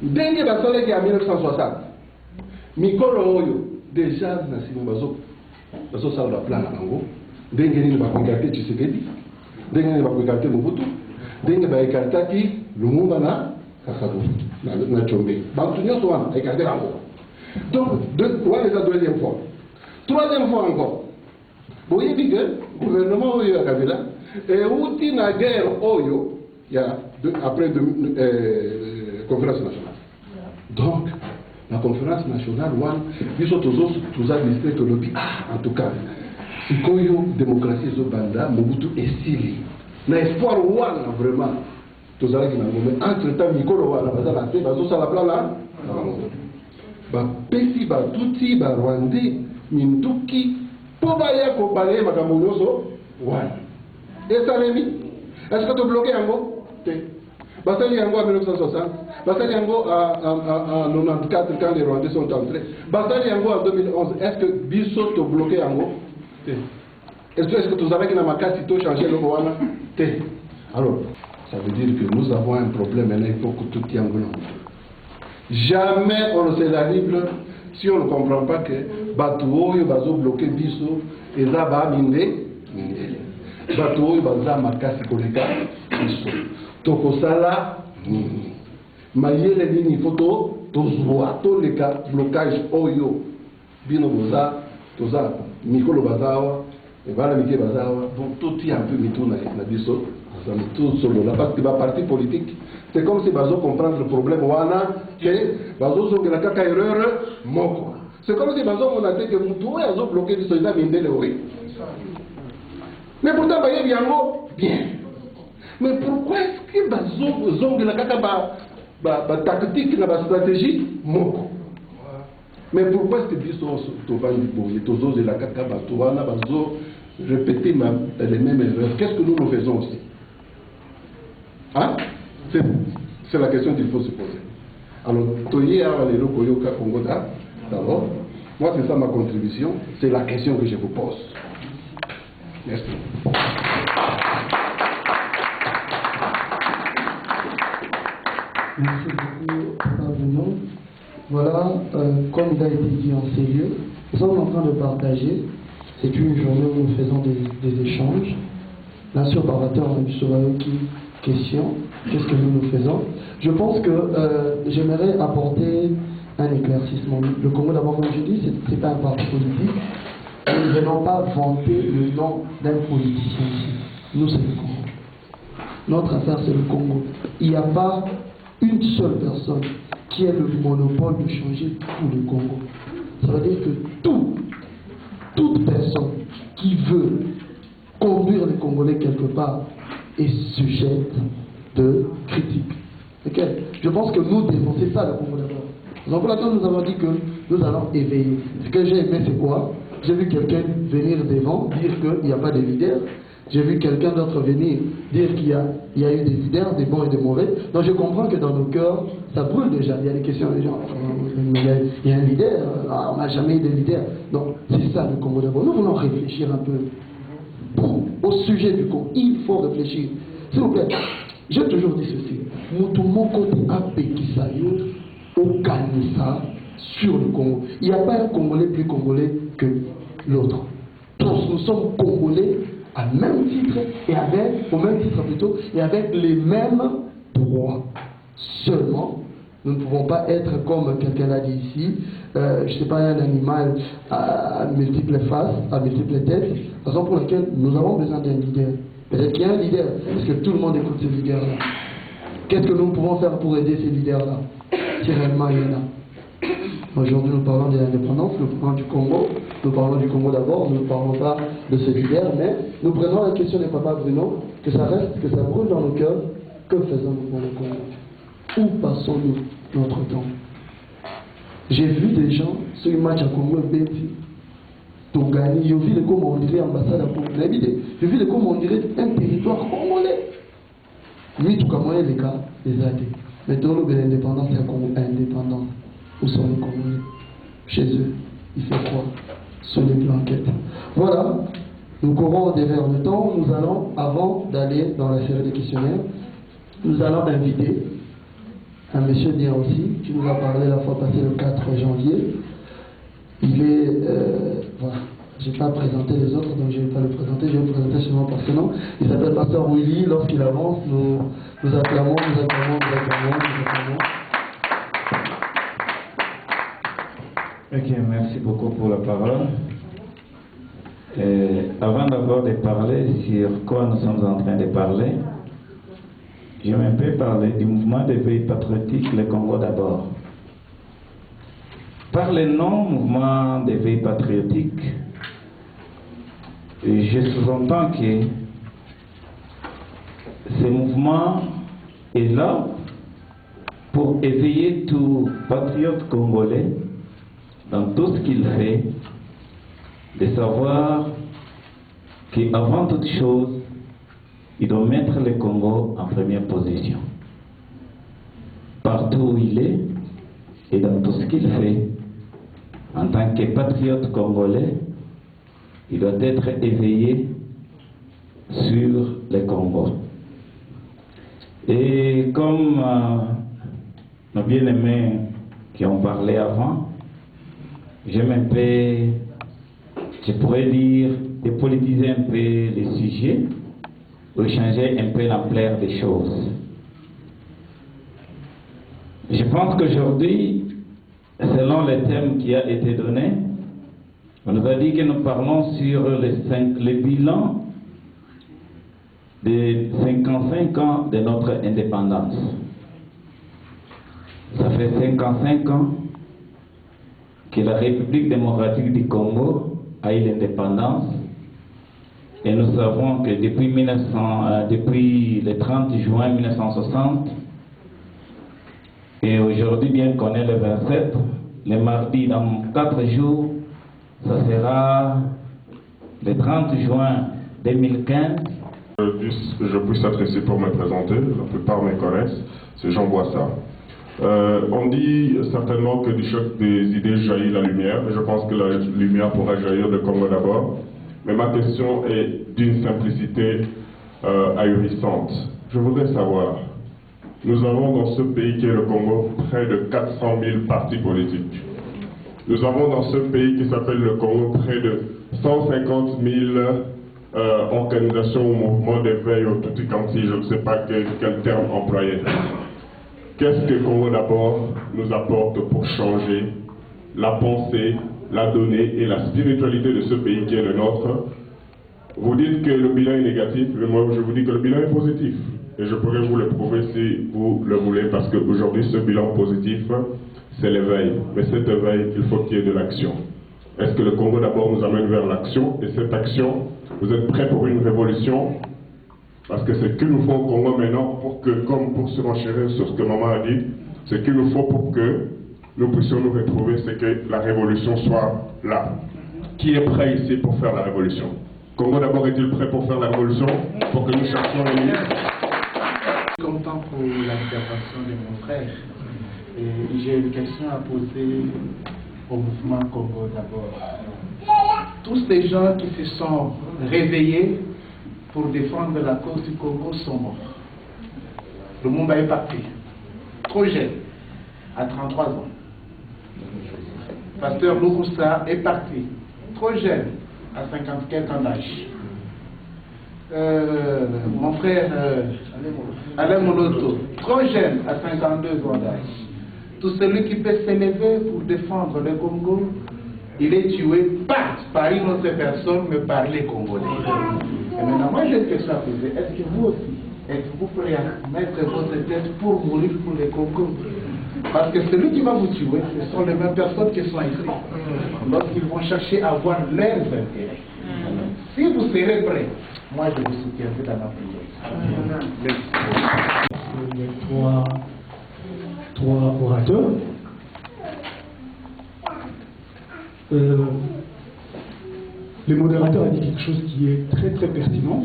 Ndenge basalaki en 1960. Mikolo oyo déjà na sima bazosala plan na bango. Ndenge nini bakoekarte Tshisekedi, ndenge nini bakoekarte Mobutu, ndenge baekartaki Lumumba na Kasavubu na Tshombe. Bantu nyonso wana ekarte bango. Donc wana eza deuxième fois. Troisième fois encore. Vous voyez que le gouvernement Oyo à Kabila est outil na guerre Oyo après la conférence nationale. Donc, la conférence nationale, nous sommes tous administrés que lobby. En tout cas, si Koyo démocratie Zobanda, Mobutu est sili. Na espoir ouana vraiment. Tous allez qui entre-temps, Mikolo ouana, bazala fait, bazo la plan là. Ba pesi, ba tuti, ba rwandais. Minduki, Pobaya Kobale Makamonoso, one. Et Salemi, est-ce que tu bloques Yango? Basali Yango en 1960, Basali Yango en 94 quand les Rwandais sont entrés, Basali Yango en 2011, est-ce que Bisso te bloqué Yango? Est-ce que tu savais que dans ma carte, tu as changé le Rwanda? Alors, ça veut dire que nous avons un problème maintenant, il faut que tout y Yango. Jamais on ne sera libre. Si on ne comprend pas que Batouo et Bazo bloqué Bisso et Zaba Minde, Batouo et Baza Makasi Koleka, Bisso. Tokosala, Mayele Nini Photo, Tozwa, Toleka, blocage Oyo, Bino Boza, Toza, Mikolo Bazawa, et voilà Mike Bazawa, donc tout y a un peu Mito na Bisso, ça met tout solo. La partie politique, c'est comme si Bazo comprendre le problème Wana, que Bazo sont la caca erreur, moko. C'est comme si Bazo on a dit que Moutou et Bazo bloqué du soldat Mindele, oui. Mais pourtant, Baye Biango, bien. Mais pourquoi est-ce que Bazo zong la caca ba tactique, la stratégie, moko? Mais pourquoi est-ce que Bisso Tovani Boye, Tozo et la caca Batouana, Bazo répéter les mêmes erreurs? Qu'est-ce que nous faisons aussi? Hein? C'est la question qu'il faut se poser. Alors, Toye Avalero Koyoka Kongoda, d'abord, moi c'est ça ma contribution, c'est la question que je vous pose. Merci. Merci beaucoup, Papa Bruno. Voilà, comme il a été dit en ces lieux, nous sommes en train de partager. C'est une journée où nous faisons des échanges. Bien sûr, par rapport à une question, qu'est-ce que nous faisons? Je pense que j'aimerais apporter un éclaircissement. Le Congo, d'abord, comme je dis, ce n'est pas un parti politique. Nous ne venons pas vanter le nom d'un politicien ici. Nous, c'est le Congo. Notre affaire, c'est le Congo. Il n'y a pas une seule personne qui ait le monopole de changer tout le Congo. Ça veut dire que toute personne qui veut conduire les Congolais quelque part est sujette de critique. Okay? Je pense que nous devons, c'est ça le Congo d'abord. Donc pour laquelle nous avons dit que nous allons éveiller. Ce que j'ai aimé, c'est quoi? J'ai vu quelqu'un venir devant dire qu'il n'y a pas de leader. J'ai vu quelqu'un d'autre venir dire qu'il y a eu des leaders, des bons et des mauvais. Donc je comprends que dans nos cœurs, ça brûle déjà. Il y a des questions des gens. Il y a un leader, on n'a jamais eu de leader. Donc c'est ça le Congo d'abord. Nous voulons réfléchir un peu au sujet du Congo. Il faut réfléchir. S'il vous plaît, j'ai toujours dit ceci. Tout le monde côté Apékisayo, au Kanissa, sur le Congo. Il n'y a pas un Congolais plus Congolais que l'autre. Tous nous sommes Congolais à même titre et au même titre plutôt, et avec les mêmes droits. Seulement, nous ne pouvons pas être comme quelqu'un l'a dit ici, je ne sais pas, un animal à multiples faces, à multiples têtes, raison pour laquelle nous avons besoin d'un leader. Peut-être qu'il y a un leader, parce que tout le monde écoute ce leader-là. Qu'est-ce que nous pouvons faire pour aider ces leaders-là, si réellement il y en a? Aujourd'hui, nous parlons de l'indépendance, nous parlons du Congo. Nous parlons du Congo d'abord, nous ne parlons pas de ce leader, mais nous prenons la question de Papa Bruno, que ça reste, que ça brûle dans nos cœurs. Que faisons-nous pour le Congo? Où passons-nous notre temps? J'ai vu des gens sur une match à Congo Beti. Tongani, je vis comme on dirait ambassade à Congo. Je vis comme on dirait un territoire congolais. Mais tout comme les cas, les athées. Maintenant, l'indépendance, c'est un Congo indépendant. Où sont les Congolais? Chez eux. Il fait quoi? Sur les blanquettes. Voilà. Nous courons derrière le temps. Nous allons, avant d'aller dans la série des questionnaires, nous allons inviter un monsieur bien aussi, qui nous a parlé la fois passée le 4 janvier. Il est, voilà, je n'ai pas présenté les autres, donc je ne vais pas le présenter, je vais le présenter seulement par ce nom. Il s'appelle Pasteur Willy. Lorsqu'il avance, nous acclamons. Ok, merci beaucoup pour la parole. Avant d'abord de parler sur quoi nous sommes en train de parler, je vais un peu parler du mouvement des pays patriotiques, le Congo d'abord. Par le nom mouvement des pays patriotiques, je sous-entends que ce mouvement est là pour éveiller tout patriote congolais dans tout ce qu'il fait, de savoir qu'avant toute chose, il doit mettre le Congo en première position. Partout où il est et dans tout ce qu'il fait, en tant que patriote congolais, il doit être éveillé sur le Congo. Et comme nos bien-aimés qui ont parlé avant, j'aime un peu, je pourrais dire, dépolitiser un peu les sujets, ou changer un peu l'ampleur des choses. Je pense qu'aujourd'hui, selon le thème qui a été donné, on nous a dit que nous parlons sur le bilan de 55 ans de notre indépendance. Ça fait 55 ans que la République démocratique du Congo a eu l'indépendance, et nous savons que depuis le 30 juin 1960, et aujourd'hui, bien qu'on est le 27, le mardi dans 4 jours, ça sera le 30 juin 2015. Je puisse s'adresser pour me présenter, la plupart me connaissent, c'est Jean Boissard. On dit certainement que du choc des idées jaillit la lumière, et je pense que la lumière pourra jaillir de Congo d'abord. Mais ma question est d'une simplicité ahurissante. Je voudrais savoir, nous avons dans ce pays qui est le Congo près de 400 000 partis politiques. Nous avons dans ce pays qui s'appelle le Congo près de 150 000 organisations ou mouvements d'éveil au tutti quanti, je ne sais pas quel terme employer. Qu'est-ce que Congo d'abord nous apporte pour changer la pensée, la donnée et la spiritualité de ce pays qui est le nôtre? Vous dites que le bilan est négatif, mais moi je vous dis que le bilan est positif. Et je pourrais vous le prouver si vous le voulez, parce qu'aujourd'hui ce bilan positif, c'est l'éveil. Mais cet éveil, il faut qu'il y ait de l'action. Est-ce que le Congo d'abord nous amène vers l'action? Et cette action, vous êtes prêts pour une révolution? Parce que ce qu'il nous faut au Congo maintenant, pour que, comme pour se renchérir sur ce que maman a dit, ce qu'il nous faut pour que nous puissions nous retrouver, c'est que la révolution soit là. Qui est prêt ici pour faire la révolution? Congo d'abord est-il prêt pour faire la révolution? Pour que nous cherchions les ministres? Je suis content pour l'intervention de mon frère. Et j'ai une question à poser au mouvement Congo d'abord. Tous ces gens qui se sont réveillés pour défendre la cause du Congo sont morts. Le Mumba est parti, trop jeune, à 33 ans. Pasteur Loukoussa est parti, trop jeune, à 50 quelques ans d'âge. Mon frère Alain Moloto, trop jeune, à 52 ans d'âge. Tout celui qui peut s'élever pour défendre le Congo, il est tué pas par une autre personne, mais par les Congolais. Et maintenant, moi j'ai une question à poser. Est-ce que vous aussi, êtes-vous prêt à mettre votre tête pour mourir pour le Congo? Parce que celui qui va vous tuer, ce sont les mêmes personnes qui sont ici. Lorsqu'ils vont chercher à avoir leurs intérêts. Si vous serez prêts, moi je vous soutiendrai dans ma prière. Les trois orateurs. le modérateur a dit quelque chose qui est très très pertinent.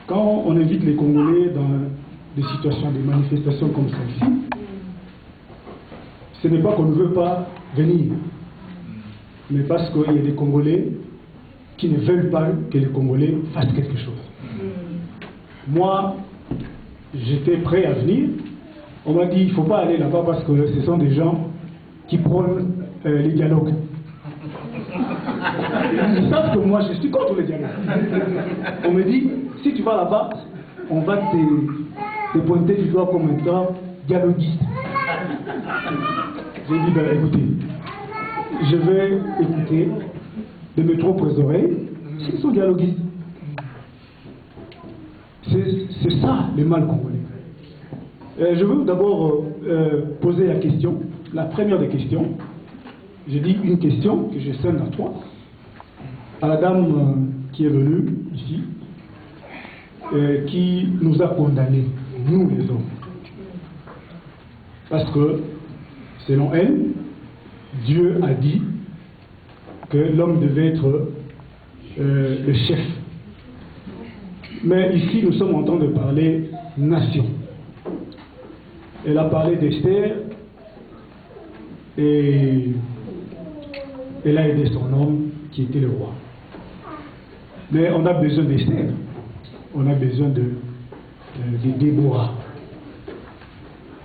Quand on invite les Congolais dans des situations de manifestations comme celle-ci, ce n'est pas qu'on ne veut pas venir, mais parce qu'il y a des Congolais qui ne veulent pas que les Congolais fassent quelque chose. Moi, j'étais prêt à venir. On m'a dit il ne faut pas aller là-bas parce que ce sont des gens qui prônent les dialogues. Ils savent que moi je suis contre le dialogue. On me dit si tu vas là-bas, on va te pointer du doigt comme étant dialoguiste. J'ai dit ben écoutez, je vais écouter de mes propres oreilles s'ils sont dialoguistes. C'est ça le mal congolais. Je veux d'abord poser la question, la première des questions. Je dis une question que je scinde à trois. À la dame qui est venue ici, qui nous a condamnés, nous les hommes. Parce que, selon elle, Dieu a dit que l'homme devait être le chef. Mais ici, nous sommes en train de parler nation. Elle a parlé d'Esther et elle a aidé son homme qui était le roi. Mais on a besoin d'Esther, on a besoin de Déborah.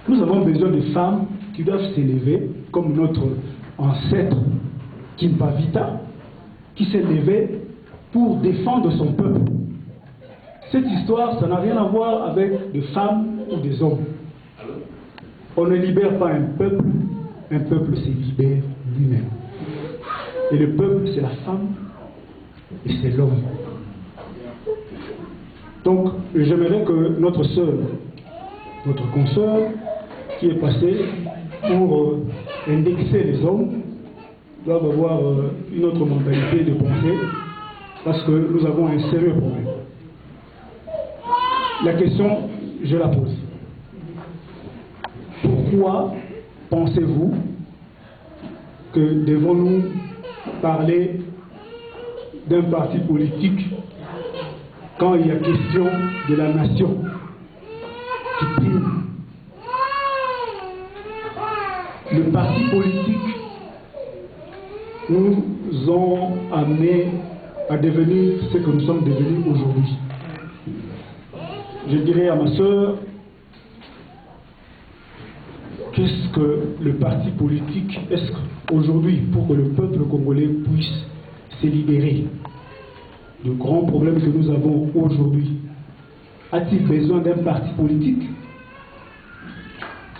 Nous avons besoin de femmes qui doivent s'élever comme notre ancêtre Kimpavita, qui s'est levé pour défendre son peuple. Cette histoire, ça n'a rien à voir avec des femmes ou des hommes. On ne libère pas un peuple se libère lui-même. Et le peuple, c'est la femme et c'est l'homme. Donc, j'aimerais que notre sœur, notre consoeur, qui est passée pour indexer les hommes, doivent avoir une autre mentalité de pensée, parce que nous avons un sérieux problème. La question, je la pose. Pourquoi pensez-vous que devons-nous parler d'un parti politique quand il y a question de la nation qui prime? Le parti politique nous ont amenés à devenir ce que nous sommes devenus aujourd'hui. Je dirais à ma sœur, qu'est-ce que le parti politique, est-ce qu'aujourd'hui, pour que le peuple congolais puisse se libérer du grand problème que nous avons aujourd'hui, a-t-il besoin d'un parti politique?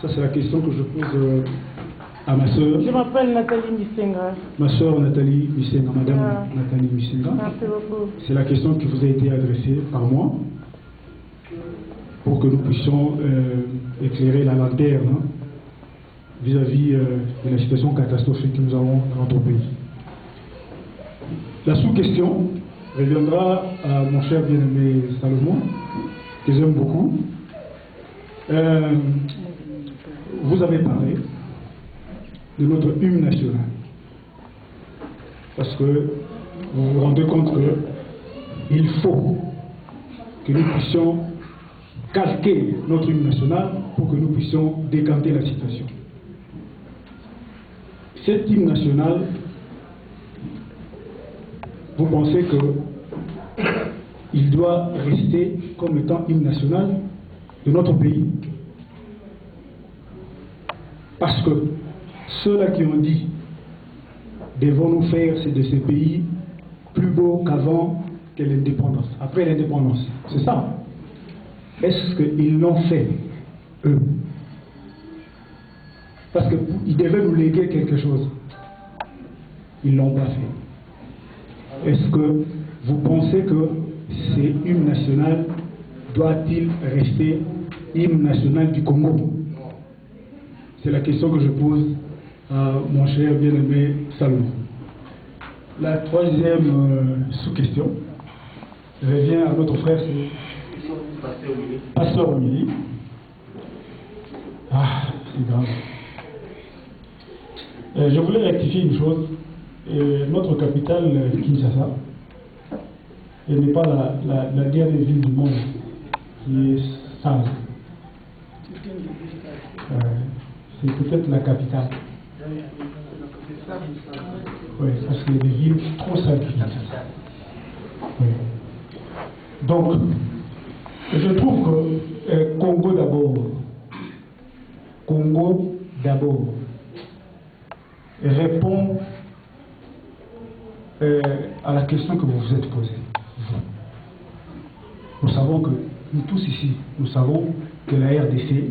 Ça, c'est la question que je pose à ma sœur. Je m'appelle Nathalie Misenga. Ma sœur Nathalie Misenga, madame Nathalie Misenga. Merci beaucoup. C'est la question qui vous a été adressée par moi, pour que nous puissions éclairer la lanterne vis-à-vis de la situation catastrophique que nous avons dans notre pays. La sous-question reviendra à mon cher bien-aimé Salomon, que j'aime beaucoup. Vous avez parlé de notre hymne national, parce que vous vous rendez compte qu'il faut que nous puissions calquer notre hymne national pour que nous puissions décanter la situation. Cet hymne national, vous pensez qu'il doit rester comme étant hymne national de notre pays? Parce que ceux-là qui ont dit devons-nous faire de ces pays plus beaux qu'avant que l'indépendance, après l'indépendance, c'est ça. Est-ce qu'ils l'ont fait, eux? Parce qu'ils devaient nous léguer quelque chose. Ils ne l'ont pas fait. Est-ce que vous pensez que ces hymnes national doit-il rester hymne national du Congo? C'est la question que je pose à mon cher bien-aimé Salomon. La troisième sous-question revient à notre frère, Pasteur Omili. Ah, c'est grave. Je voulais rectifier une chose. notre capitale, Kinshasa, n'est pas la dernière ville du monde qui est sale. C'est peut-être la capitale. Oui, parce qu'il y a des villes trop sales. Oui. Donc, je trouve que Congo d'abord répond à la question que vous vous êtes posée. Nous savons que, nous tous ici, nous savons que la RDC,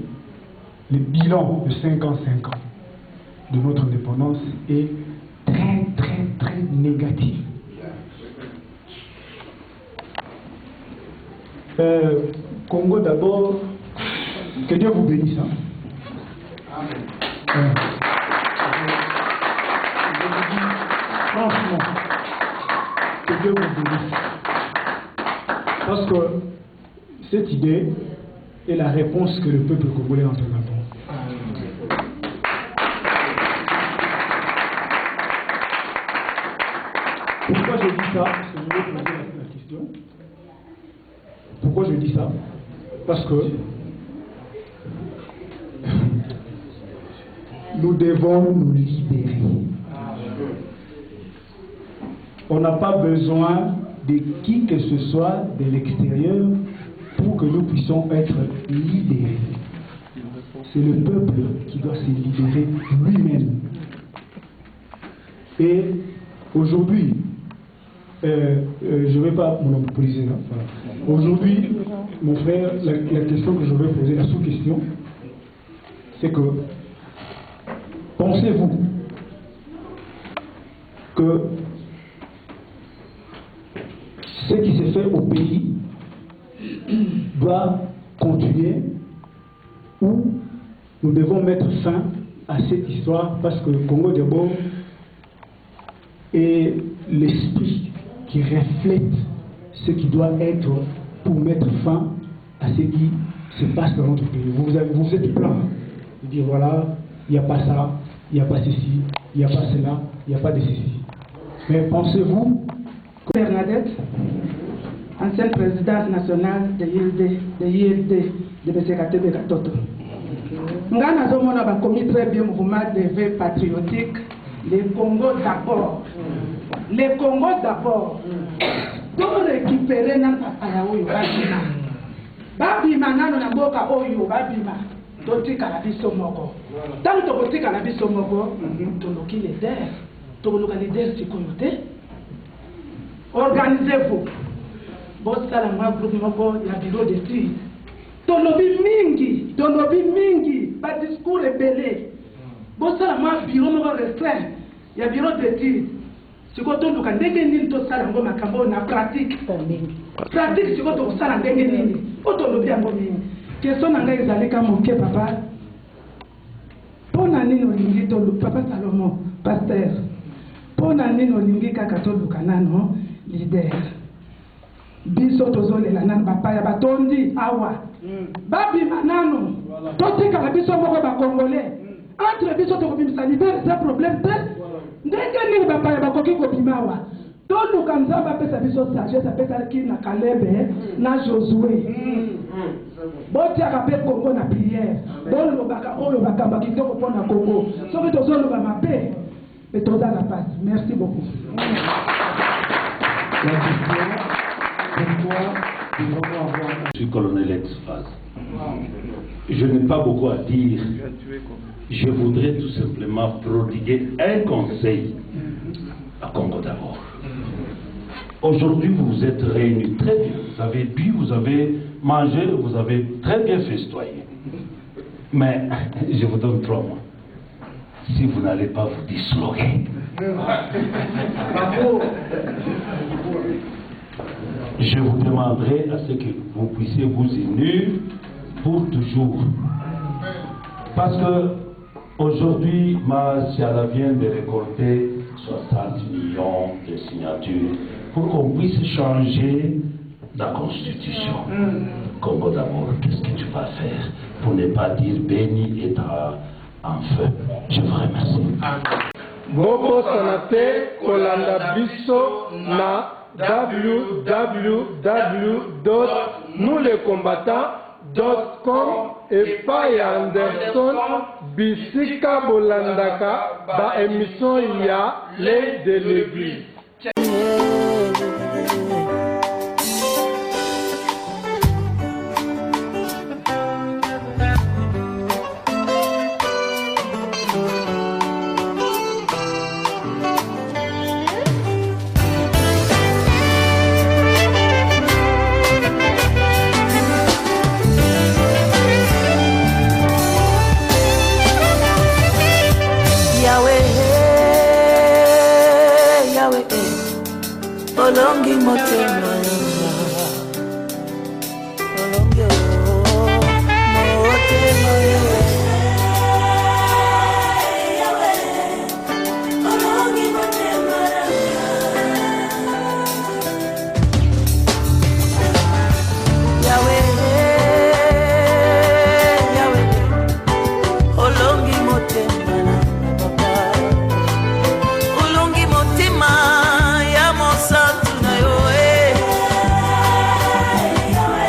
le bilan de 55 ans de notre indépendance est très négatif. Congo d'abord, que Dieu vous bénisse. Franchement, que Dieu vous bénisse. Parce que cette idée est la réponse que le peuple congolais en attend. Pourquoi je dis ça? Je vais poser la question. Pourquoi je dis ça? Parce que nous devons nous libérer. On n'a pas besoin de qui que ce soit de l'extérieur pour que nous puissions être libérés. C'est le peuple qui doit se libérer lui-même. Et aujourd'hui, je ne vais pas monopoliser là. Voilà. Aujourd'hui, mon frère, la question que je vais poser, la sous-question, c'est que pensez-vous que ce qui s'est fait au pays doit continuer ou nous devons mettre fin à cette histoire parce que le Congo d'abord est l'esprit qui reflète ce qui doit être pour mettre fin à ce qui se passe dans notre pays. Vous êtes plein de dire voilà, il n'y a pas ça, il n'y a pas ceci, il n'y a pas cela, il n'y a pas de ceci. Mais pensez-vous que Bernadette, ancienne présidente nationale de l'ILD de BCKT de Katoto. Nous avons commis très bien le mouvement de veille patriotique, les Congo d'abord. Les Congo d'abord. Pour récupérer notre papayaoyo, babima nano na mboka oyo babima. Totika la biso moko. Tant que totika la biso moko, toloki leader. Toloka leader sikoyote. Organisez-vous. Bosala mwa groupe moko ya bureau d'études. Tolobi mingi, pas discours rebelle. Bosala mwa bureau moko restreint ya bureau d'études. Siko toluka ndenge nini tosala ngo makambo na pratique. Pratique siko tosala ndenge nini. Otolobi yango mingi. Question na ngai ezali ka moke papa. Pona nini olingi tolu papa Salomon, pasteur. Pona nini olingi kaka toluka nano leader. Biso tozolela nano papa ya batondi awa. Babima nano. Totika la biso moko ba congolais. Entre biso tokobimisa libérer ce problème te. Ndenge nini papa ya bakoki kobima awa. Toluka nzamba pesa biso sagesse apesa ki na Caleb na Josué. Boti akape Congo na prière. Bolo baka oyo bakamba kitoko pona Congo. Soki tozolo ba mape. Mais toza la passe. Merci beaucoup. La question, pourquoi nous allons avoir... Je suis colonel ex-phase. Je n'ai pas beaucoup à dire. Je voudrais tout simplement prodiguer un conseil à Congo d'abord. Aujourd'hui, vous vous êtes réunis très bien. Vous avez bu, vous avez mangé, vous avez très bien festoyé. Mais je vous donne 3 mois. Si vous n'allez pas vous disloquer, je vous demanderai à ce que vous puissiez vous unir pour toujours. Parce que aujourd'hui, Masiala vient de récolter 60 millions de signatures pour qu'on puisse changer la constitution. Congo d'abord, qu'est-ce que tu vas faire pour ne pas dire béni et en feu? Je vous remercie. bobosana te kolanda biso na www.nouslescombattants.com epai ya Anderson bisika bolandaka ba émission ya les de l'église.